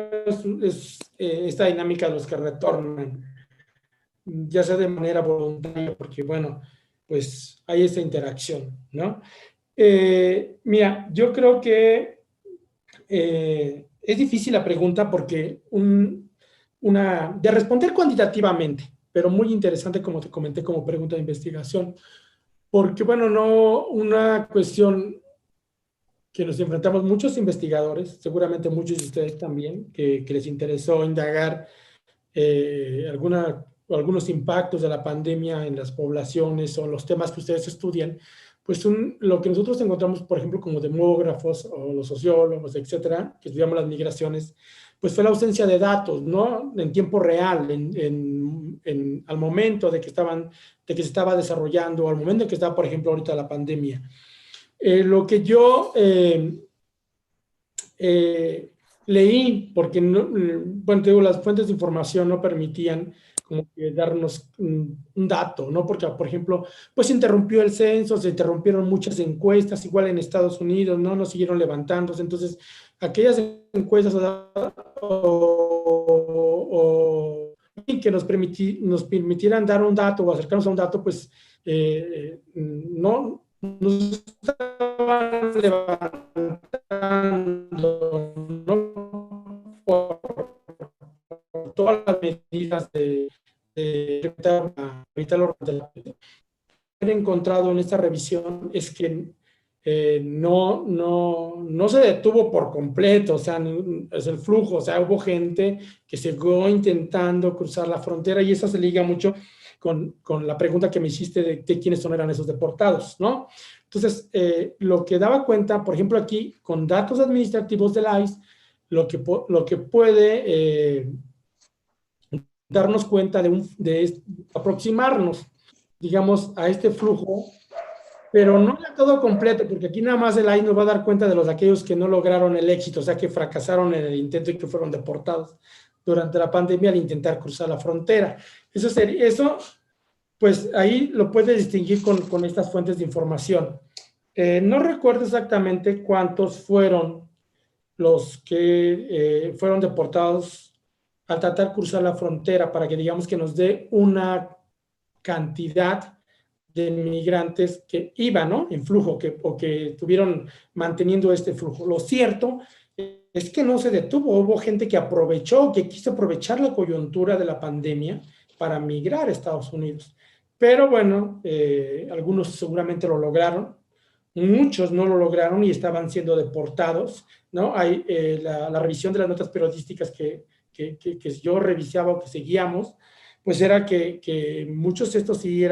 Esta dinámica de los que retornan, ya sea de manera voluntaria, porque bueno, pues hay esa interacción, ¿no? Mira, yo creo que es difícil la pregunta porque de responder cuantitativamente, pero muy interesante como te comenté como pregunta de investigación, porque bueno, no una cuestión que nos enfrentamos muchos investigadores, seguramente muchos de ustedes también, que les interesó indagar algunos impactos de la pandemia en las poblaciones o los temas que ustedes estudian, pues lo que nosotros encontramos, por ejemplo, como demógrafos o los sociólogos, etcétera, que estudiamos las migraciones, pues fue la ausencia de datos, ¿no? En tiempo real, al momento de que se estaba desarrollando, al momento en que estaba, por ejemplo, ahorita la pandemia. Lo que yo leí, porque bueno, te digo, las fuentes de información no permitían como que darnos un dato, ¿no? Porque, por ejemplo, pues se interrumpió el censo, se interrumpieron muchas encuestas, igual en Estados Unidos, ¿no? No siguieron levantándose. Entonces, aquellas encuestas que nos permitieran dar un dato o acercarnos a un dato, pues no estaban levantando, ¿no? Por todas las medidas de evitar los encontrado en esta revisión es que no se detuvo por completo, o sea, es el flujo, o sea, hubo gente que siguió intentando cruzar la frontera, y eso se liga mucho con la pregunta que me hiciste de quiénes eran esos deportados, ¿no? Entonces, lo que daba cuenta, por ejemplo, aquí, con datos administrativos del ICE, lo que puede darnos cuenta de aproximarnos, digamos, a este flujo, pero no de todo completo, porque aquí nada más el ICE nos va a dar cuenta de aquellos que no lograron el éxito, o sea, que fracasaron en el intento y que fueron deportados durante la pandemia al intentar cruzar la frontera. Eso pues ahí lo puedes distinguir con estas fuentes de información. No recuerdo exactamente cuántos fueron los que fueron deportados al tratar de cruzar la frontera, para que digamos que nos dé una cantidad de migrantes que iban, ¿no?, en flujo, o que estuvieron manteniendo este flujo. Lo cierto es que no se detuvo. Hubo gente que quiso aprovechar la coyuntura de la pandemia para migrar a Estados Unidos. Pero bueno, algunos seguramente lo lograron, muchos no lo lograron y estaban siendo deportados, ¿no? Hay la revisión de las notas periodísticas que yo revisaba o que seguíamos, pues era que muchos de estos sí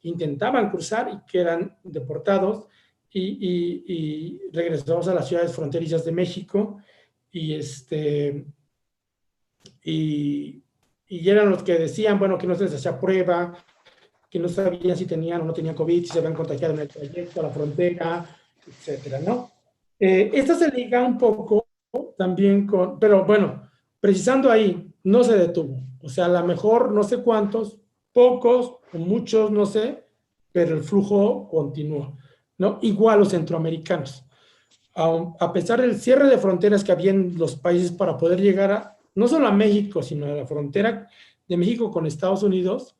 intentaban cruzar y que eran deportados y regresados a las ciudades fronterizas de México, y eran los que decían, bueno, que no se les hacía prueba, que no sabían si tenían o no tenían COVID, si se habían contagiado en el trayecto a la frontera, etcétera, ¿no? Esto se liga un poco también pero bueno, precisando ahí, no se detuvo. O sea, a lo mejor no sé cuántos, pocos o muchos, no sé, pero el flujo continúa, ¿no? Igual los centroamericanos. A pesar del cierre de fronteras que había en los países para poder llegar no solo a México, sino a la frontera de México con Estados Unidos,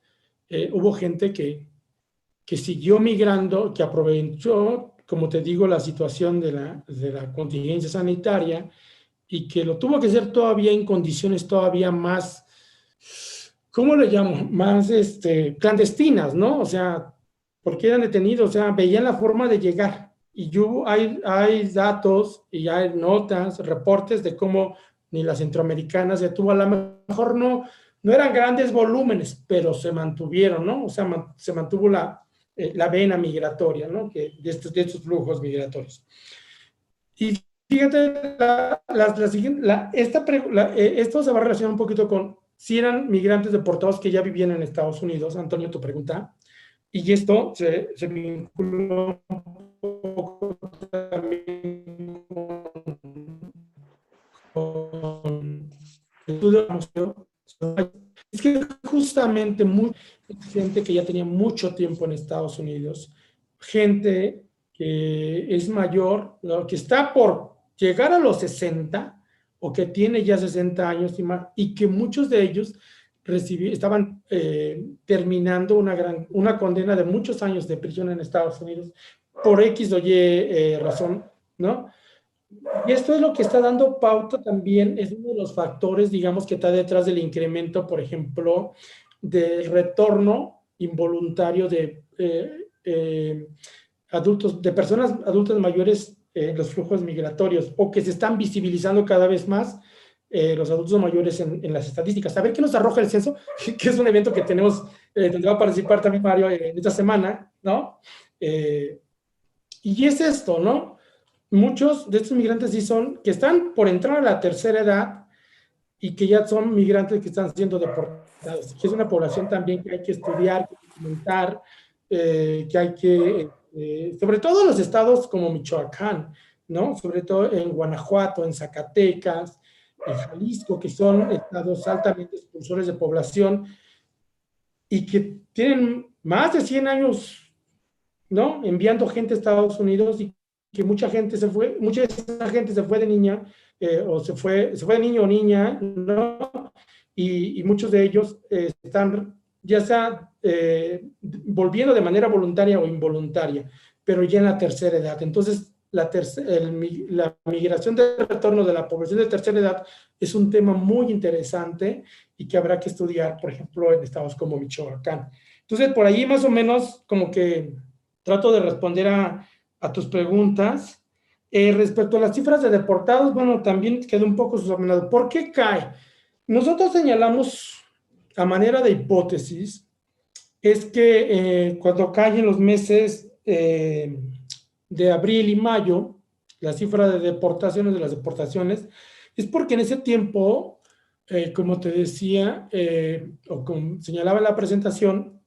hubo gente que siguió migrando, que aprovechó, como te digo, la situación de la contingencia sanitaria, y que lo tuvo que hacer todavía en condiciones todavía más, ¿cómo le llamo?, más clandestinas, ¿no? O sea, porque eran detenidos, o sea, veían la forma de llegar. Y hay datos y hay notas, reportes de cómo ni las centroamericanas se tuvo, a lo mejor no eran grandes volúmenes, pero se mantuvieron, ¿no? O sea, se mantuvo la vena migratoria, ¿no?, de estos flujos migratorios. Y fíjate, esto se va a relacionar un poquito con si eran migrantes deportados que ya vivían en Estados Unidos, Antonio, tu pregunta, y esto se vinculó un poco también con el estudio de museo. Es que justamente mucha gente que ya tenía mucho tiempo en Estados Unidos, gente que es mayor, ¿no?, que está por llegar a los 60 o que tiene ya 60 años y más, y que muchos de ellos estaban terminando una condena de muchos años de prisión en Estados Unidos por X o Y razón, ¿no? Y esto es lo que está dando pauta también, es uno de los factores, digamos, que está detrás del incremento, por ejemplo, del retorno involuntario de personas adultas mayores, los flujos migratorios, o que se están visibilizando cada vez más los adultos mayores en las estadísticas. A ver qué nos arroja el censo, que es un evento que tenemos, donde va a participar también Mario en esta semana, ¿no? Y es esto, ¿no? Muchos de estos migrantes sí que están por entrar a la tercera edad y que ya son migrantes que están siendo deportados. Que es una población también que hay que estudiar, que hay que documentar, que hay que, sobre todo en los estados como Michoacán, ¿no? Sobre todo en Guanajuato, en Zacatecas, en Jalisco, que son estados altamente expulsores de población y que tienen más de 100 años, ¿no?, enviando gente a Estados Unidos, y que mucha de esa gente se fue de niña, o se fue de niño o niña, ¿no? Y muchos de ellos están ya sea volviendo de manera voluntaria o involuntaria, pero ya en la tercera edad. Entonces, la migración de retorno de la población de tercera edad es un tema muy interesante y que habrá que estudiar, por ejemplo, en estados como Michoacán. Entonces, por ahí más o menos como que trato de responder a tus preguntas. Respecto a las cifras de deportados, bueno, también quedó un poco subordinado. ¿Por qué cae? Nosotros señalamos, a manera de hipótesis, es que cuando caen los meses de abril y mayo, la cifra de deportaciones, de las deportaciones, es porque en ese tiempo, como te decía, o como señalaba en la presentación,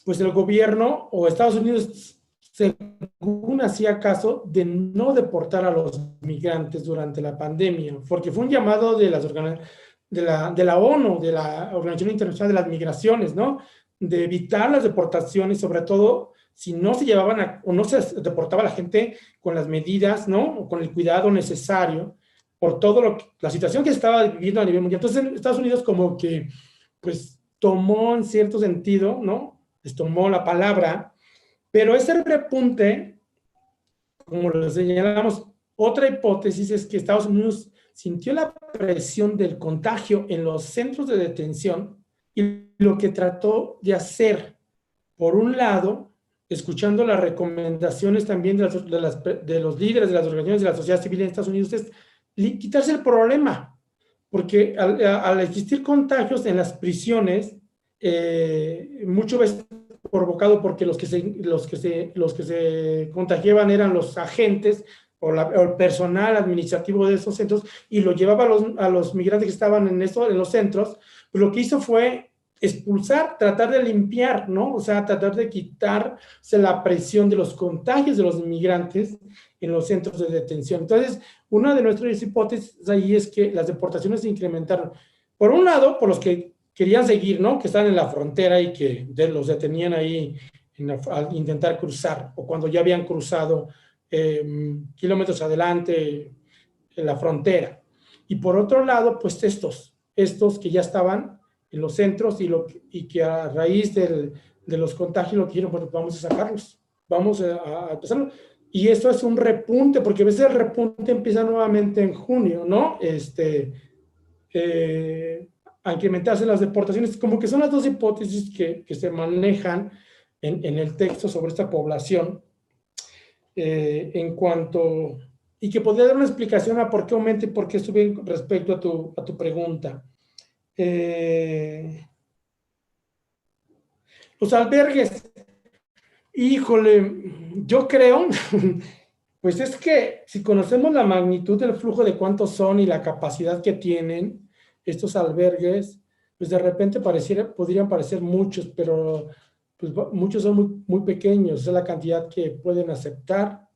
pues el gobierno o Estados Unidos, según hacía caso, de no deportar a los migrantes durante la pandemia, porque fue un llamado de la ONU, de la Organización Internacional de las Migraciones, ¿no? De evitar las deportaciones, sobre todo si no se llevaban o no se deportaba a la gente con las medidas, ¿no? O con el cuidado necesario por todo la situación que estaba viviendo a nivel mundial. Entonces, Estados Unidos como que, pues, tomó en cierto sentido, ¿no? Les tomó la palabra, pero ese repunte, como lo señalamos, otra hipótesis es que Estados Unidos sintió la presión del contagio en los centros de detención y lo que trató de hacer, por un lado, escuchando las recomendaciones también de los líderes de las organizaciones de la sociedad civil en Estados Unidos, es quitarse el problema, porque al existir contagios en las prisiones, muchas veces provocado porque los que se contagiaban eran los agentes o el personal administrativo de esos centros, y lo llevaba a los migrantes que estaban en los centros, pues lo que hizo fue expulsar, tratar de limpiar, ¿no? O sea, tratar de quitarse la presión de los contagios de los inmigrantes en los centros de detención. Entonces, una de nuestras hipótesis ahí es que las deportaciones se incrementaron. Por un lado, por los que querían seguir, ¿no? Que están en la frontera y que los detenían ahí al intentar cruzar, o cuando ya habían cruzado kilómetros adelante en la frontera. Y por otro lado, pues estos que ya estaban en los centros y que a raíz de los contagios lo que dijeron, bueno, vamos a sacarlos, vamos a empezarlo. Y esto es un repunte, porque a veces el repunte empieza nuevamente en junio, ¿no? A incrementarse las deportaciones, como que son las dos hipótesis que se manejan en el texto sobre esta población, en cuanto, y que podría dar una explicación a por qué aumenta y por qué sube respecto a tu pregunta. Los albergues, híjole, yo creo, pues es que si conocemos la magnitud del flujo de cuántos son y la capacidad que tienen estos albergues, pues de repente podrían parecer muchos, pero pues muchos son muy, muy pequeños, o sea, la cantidad que pueden aceptar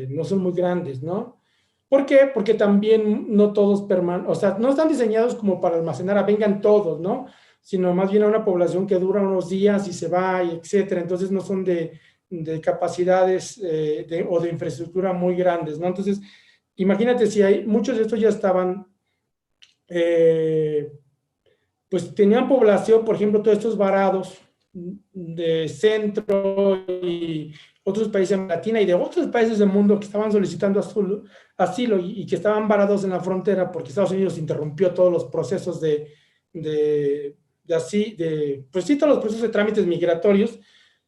no son muy grandes, ¿no? ¿Por qué? Porque también no todos o sea, no están diseñados como para almacenar a vengan todos, ¿no? Sino más bien a una población que dura unos días y se va, y etcétera. Entonces no son de capacidades o de infraestructura muy grandes, ¿no? Entonces, imagínate si muchos de estos ya estaban, pues tenían población, por ejemplo, todos estos varados de centro y otros países de Latina y de otros países del mundo que estaban solicitando asilo y que estaban varados en la frontera porque Estados Unidos interrumpió todos los procesos pues sí, todos los procesos de trámites migratorios,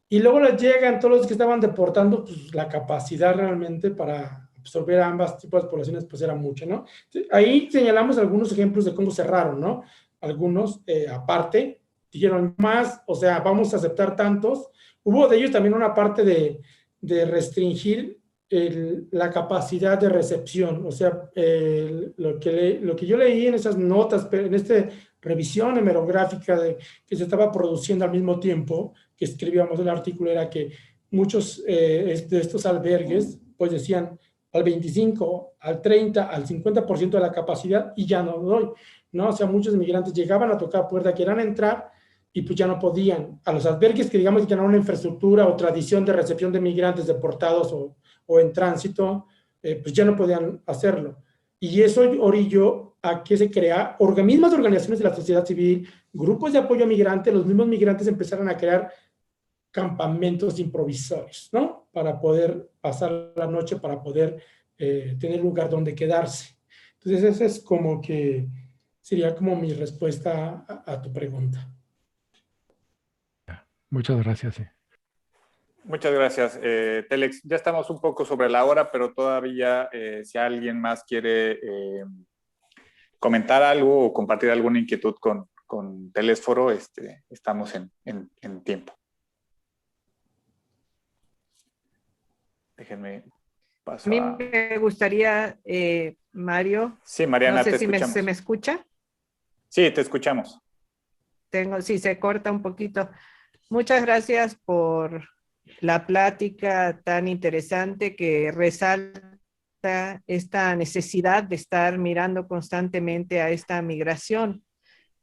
y luego les llegan todos los que estaban deportando, pues la capacidad realmente para absorber a ambas tipos de poblaciones pues era mucha, ¿no? Ahí señalamos algunos ejemplos de cómo cerraron, ¿no? Algunos, aparte, dijeron más, o sea, vamos a aceptar tantos. Hubo de ellos también una parte de restringir la capacidad de recepción, o sea, lo que yo leí en esas notas, en esta revisión hemerográfica que se estaba produciendo al mismo tiempo que escribíamos el artículo, era que muchos de estos albergues pues decían al 25, al 30, al 50% de la capacidad y ya no doy, ¿no? O sea, muchos migrantes llegaban a tocar puerta, querían entrar y pues ya no podían. A los albergues que digamos que tenían una infraestructura o tradición de recepción de migrantes deportados o en tránsito, pues ya no podían hacerlo. Y eso orilló a que se crea mismas organizaciones de la sociedad civil, grupos de apoyo a migrantes, los mismos migrantes empezaron a crear campamentos improvisorios, ¿no? Para poder pasar la noche, para poder tener lugar donde quedarse. Entonces, esa es como que sería como mi respuesta a tu pregunta. Muchas gracias. Sí. Muchas gracias, Telex. Ya estamos un poco sobre la hora, pero todavía si alguien más quiere comentar algo o compartir alguna inquietud con Telésforo, estamos en tiempo. Déjenme paso A mí me gustaría, Mario. Sí, Mariana, no sé te si escuchamos. se me escucha. Sí, te escuchamos. Sí, se corta un poquito. Muchas gracias por la plática tan interesante que resalta esta necesidad de estar mirando constantemente a esta migración.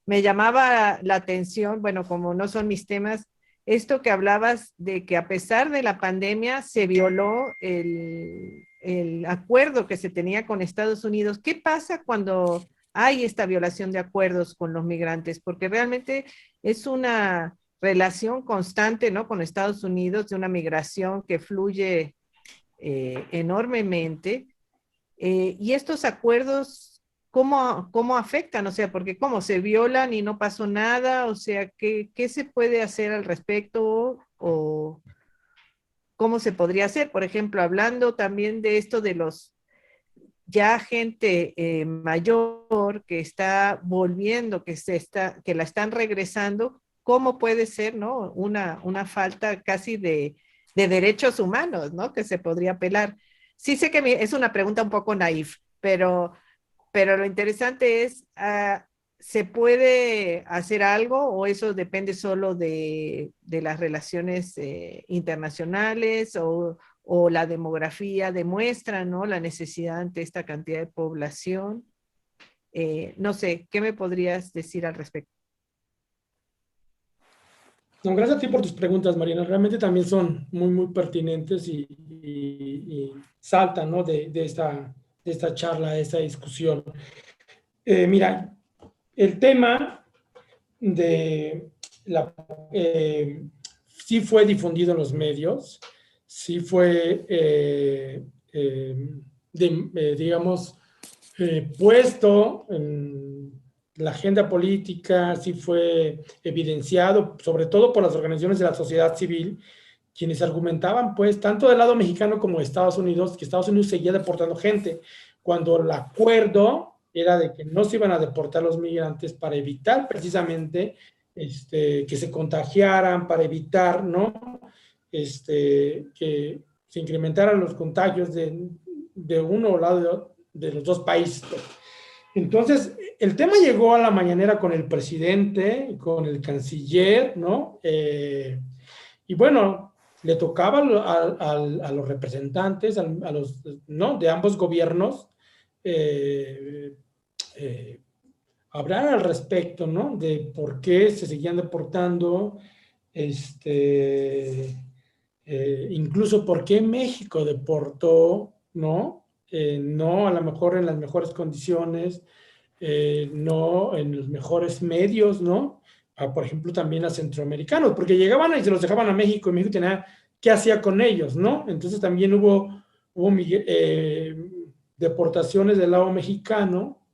Me llamaba la atención, bueno, como no son mis temas, esto que hablabas de que a pesar de la pandemia se violó el acuerdo que se tenía con Estados Unidos. ¿Qué pasa cuando hay esta violación de acuerdos con los migrantes? Porque realmente es una relación constante, ¿no?, con Estados Unidos, de una migración que fluye enormemente. Y estos acuerdos, ¿cómo afectan? O sea, porque ¿cómo se violan y no pasó nada? O sea, ¿qué se puede hacer al respecto? ¿O cómo se podría hacer? Por ejemplo, hablando también de esto de los ya gente mayor que está volviendo, que la están regresando, ¿cómo puede ser, no, una falta casi de derechos humanos, ¿no?, que se podría apelar? Sí sé que es una pregunta un poco naif, pero lo interesante es, ¿se puede hacer algo o eso depende solo de las relaciones internacionales o la demografía demuestra, ¿no?, la necesidad ante esta cantidad de población? No sé, ¿qué me podrías decir al respecto? No, gracias a ti por tus preguntas, Mariana. Realmente también son muy, muy pertinentes y saltan, ¿no?, de esta charla, de esta discusión. Mira, el tema de sí fue difundido en los medios, sí fue, digamos, puesto en la agenda política, sí fue evidenciado, sobre todo por las organizaciones de la sociedad civil, quienes argumentaban, pues, tanto del lado mexicano como de Estados Unidos, que Estados Unidos seguía deportando gente, cuando el acuerdo era de que no se iban a deportar los migrantes para evitar precisamente que se contagiaran, para evitar, ¿no?, que se incrementaran los contagios de uno o lado de los dos países. Entonces, el tema llegó a la mañanera con el presidente, con el canciller, ¿no? Y bueno, le tocaba a los representantes, a los, ¿no?, de ambos gobiernos, hablar al respecto, ¿no?, de por qué se seguían deportando, incluso por qué México deportó, ¿no? No a lo mejor en las mejores condiciones, no en los mejores medios, ¿no? Por ejemplo, también a centroamericanos, porque llegaban y se los dejaban a México y México tenía qué hacía con ellos, ¿no? Entonces también hubo deportaciones del lado mexicano.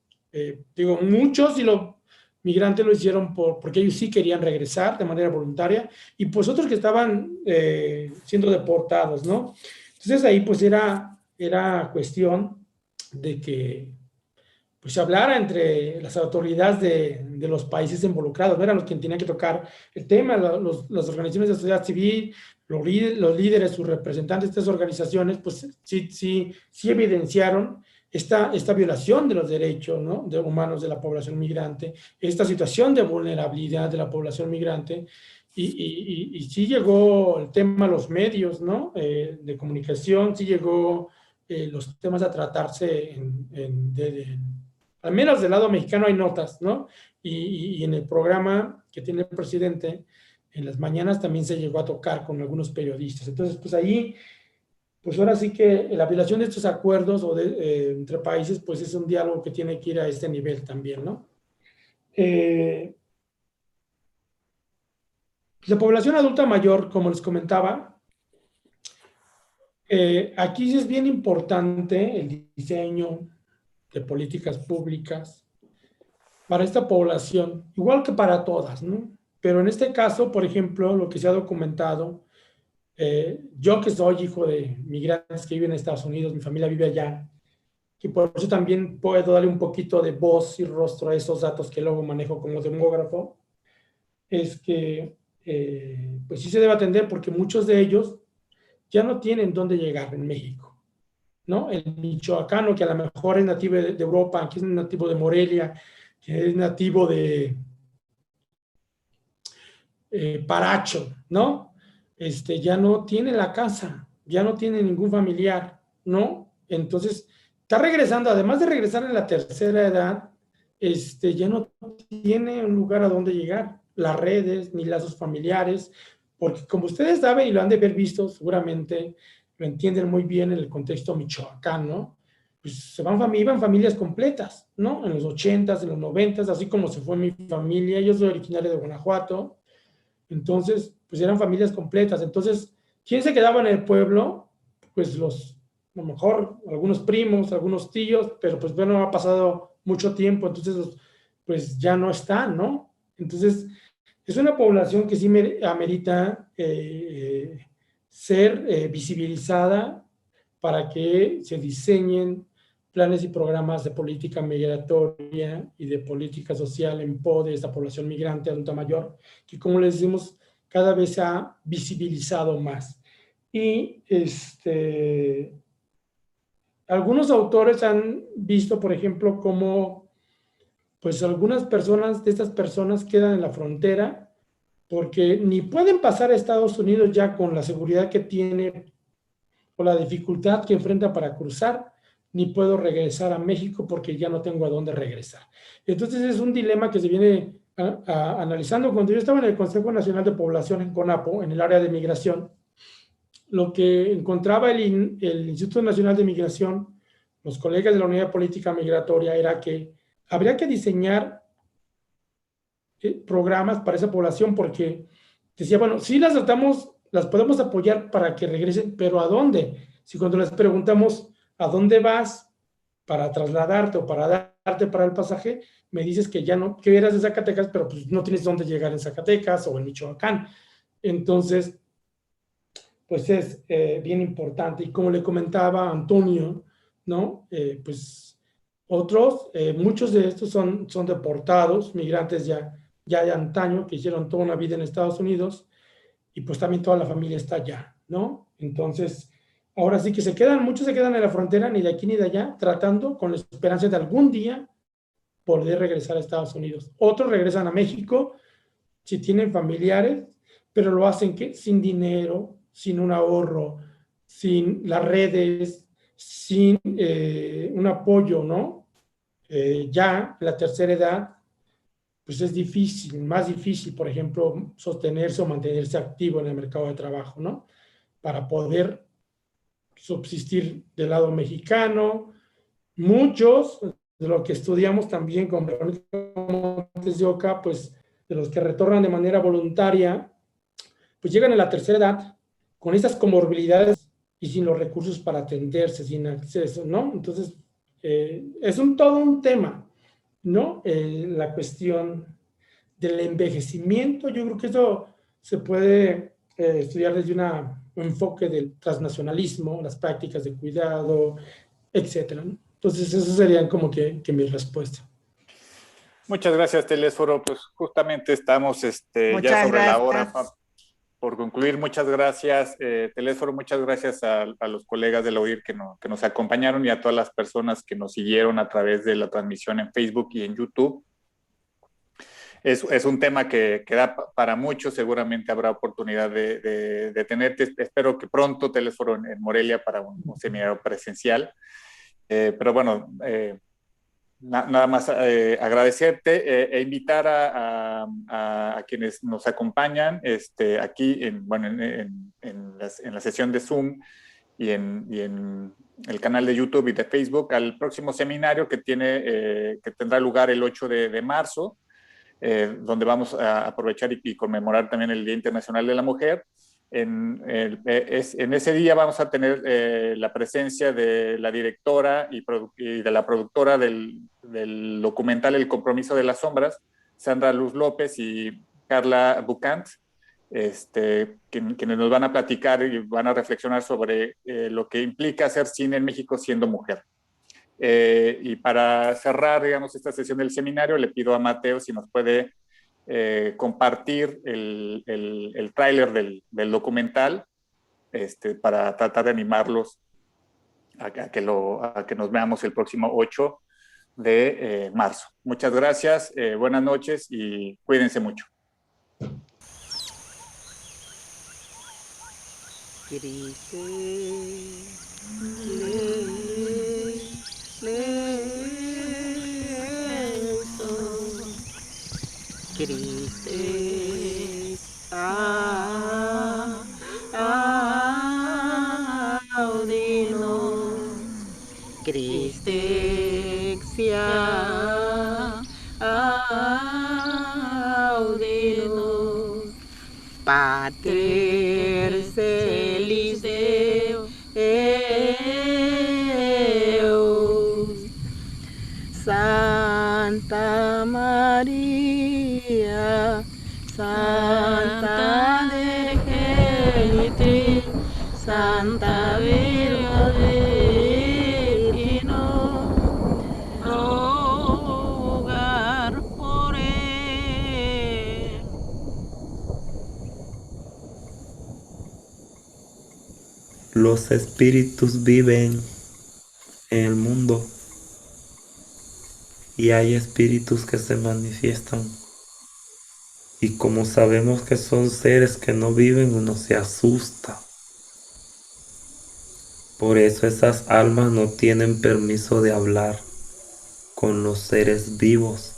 Digo, muchos y los migrantes lo hicieron porque ellos sí querían regresar de manera voluntaria, y pues otros que estaban siendo deportados, ¿no? Entonces ahí pues era cuestión de que pues se hablara entre las autoridades de los países involucrados, ¿no? Eran los que tenían que tocar el tema, las organizaciones de sociedad civil, los líderes, sus representantes de estas organizaciones, pues sí evidenciaron esta violación de los derechos, ¿no?, humanos de la población migrante, esta situación de vulnerabilidad de la población migrante, y sí llegó el tema a los medios, ¿no?, de comunicación, sí llegó los temas a tratarse al menos del lado mexicano hay notas, ¿no? Y en el programa que tiene el presidente, en las mañanas también se llegó a tocar con algunos periodistas. Entonces, pues ahí, pues ahora sí que la violación de estos acuerdos entre países, pues es un diálogo que tiene que ir a este nivel también, ¿no? La población adulta mayor, como les comentaba, aquí es bien importante el diseño de políticas públicas para esta población, igual que para todas, ¿no? Pero en este caso, por ejemplo, lo que se ha documentado, yo que soy hijo de migrantes que viven en Estados Unidos, mi familia vive allá, y por eso también puedo darle un poquito de voz y rostro a esos datos que luego manejo como demógrafo, es que pues sí se debe atender porque muchos de ellos ya no tienen dónde llegar en México, ¿no? El michoacano que a lo mejor es nativo de Europa, que es nativo de Morelia, que es nativo de Paracho, ¿no? Ya no tiene la casa, ya no tiene ningún familiar, ¿no? Entonces, está regresando, además de regresar en la tercera edad, ya no tiene un lugar a donde llegar, las redes, ni lazos familiares, porque como ustedes saben y lo han de haber visto, seguramente lo entienden muy bien en el contexto michoacano, pues iban familias completas, ¿no? En los 80s, en los 90s, así como se fue mi familia. Yo soy originario de Guanajuato. Entonces, pues eran familias completas. Entonces, ¿quién se quedaba en el pueblo? Pues a lo mejor algunos primos, algunos tíos, pero pues bueno, ha pasado mucho tiempo, entonces pues ya no están, ¿no? Entonces, es una población que sí amerita ser visibilizada para que se diseñen planes y programas de política migratoria y de política social en pro de esta población migrante adulta mayor, que como les decimos, cada vez se ha visibilizado más. Y algunos autores han visto, por ejemplo, cómo pues algunas personas de estas personas quedan en la frontera porque ni pueden pasar a Estados Unidos ya con la seguridad que tiene o la dificultad que enfrenta para cruzar, ni puedo regresar a México porque ya no tengo a dónde regresar. Entonces es un dilema que se viene analizando. Cuando yo estaba en el Consejo Nacional de Población en CONAPO, en el área de migración, lo que encontraba el Instituto Nacional de Migración, los colegas de la Unidad de Política Migratoria, era que habría que diseñar programas para esa población porque decía, bueno, sí las tratamos, las podemos apoyar para que regresen, pero ¿a dónde? Si cuando les preguntamos ¿a dónde vas para trasladarte o para darte para el pasaje? Me dices que ya no, que eras de Zacatecas, pero pues no tienes dónde llegar en Zacatecas o en Michoacán. Entonces, pues es bien importante. Y como le comentaba Antonio, ¿no? Pues otros, muchos de estos son deportados, migrantes ya de antaño, que hicieron toda una vida en Estados Unidos, y pues también toda la familia está allá, ¿no? Entonces, ahora sí que muchos se quedan en la frontera, ni de aquí ni de allá, tratando con la esperanza de algún día poder regresar a Estados Unidos. Otros regresan a México si tienen familiares, pero lo hacen sin dinero, sin un ahorro, sin las redes, sin un apoyo, ¿no? Ya en la tercera edad, pues es difícil, más difícil, por ejemplo, sostenerse o mantenerse activo en el mercado de trabajo, ¿no? Para poder subsistir del lado mexicano. Muchos de lo que estudiamos también con Verónica Montes de Oca, pues de los que retornan de manera voluntaria, pues llegan a la tercera edad con estas comorbilidades y sin los recursos para atenderse, sin acceso, ¿no? Entonces, es todo un tema, ¿no? La cuestión del envejecimiento, yo creo que eso se puede estudiar desde un enfoque del transnacionalismo, las prácticas de cuidado, etcétera, ¿no? Entonces, esas serían como que mi respuesta. Muchas gracias, Telésforo. Pues justamente estamos ya sobre la hora. Por concluir, muchas gracias, Telésforo, muchas gracias a los colegas de la UDIR que nos acompañaron y a todas las personas que nos siguieron a través de la transmisión en Facebook y en YouTube. Es un tema que da para muchos, seguramente habrá oportunidad de tenerte. Espero que pronto Telésforo en Morelia para un seminario presencial. Pero bueno, nada más agradecerte e invitar a quienes nos acompañan aquí en la sesión de Zoom y en el canal de YouTube y de Facebook al próximo seminario que tendrá lugar el 8 de marzo, donde vamos a aprovechar y conmemorar también el Día Internacional de la Mujer. En ese día vamos a tener la presencia de la directora y de la productora del documental El Compromiso de las Sombras, Sandra Luz López, y Carla Bucant, quienes nos van a platicar y van a reflexionar sobre lo que implica hacer cine en México siendo mujer. Y para cerrar, digamos, esta sesión del seminario, le pido a Mateo si nos puede compartir el tráiler del documental para tratar de animarlos a que nos veamos el próximo 8 de marzo. Muchas gracias, buenas noches y cuídense mucho. Cristexia audinos Pater Celis Deo Eus Santa María Santa Virgen Santa Virgen rogar por él. Los espíritus viven en el mundo y hay espíritus que se manifiestan. Y como sabemos que son seres que no viven, uno se asusta. Por eso esas almas no tienen permiso de hablar con los seres vivos.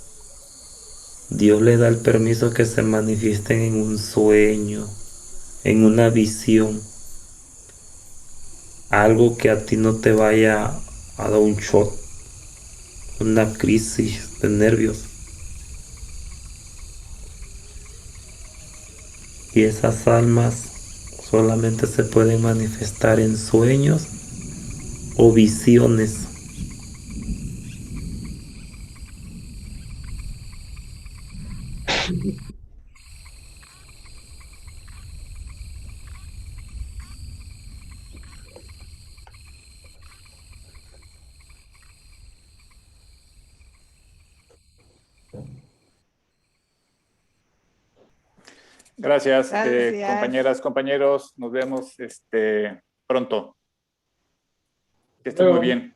Dios le da el permiso que se manifiesten en un sueño, en una visión. Algo que a ti no te vaya a dar un shock, una crisis de nervios. Y esas almas solamente se pueden manifestar en sueños o visiones. Gracias, Gracias. compañeras, compañeros. Nos vemos pronto. Que estén muy bien.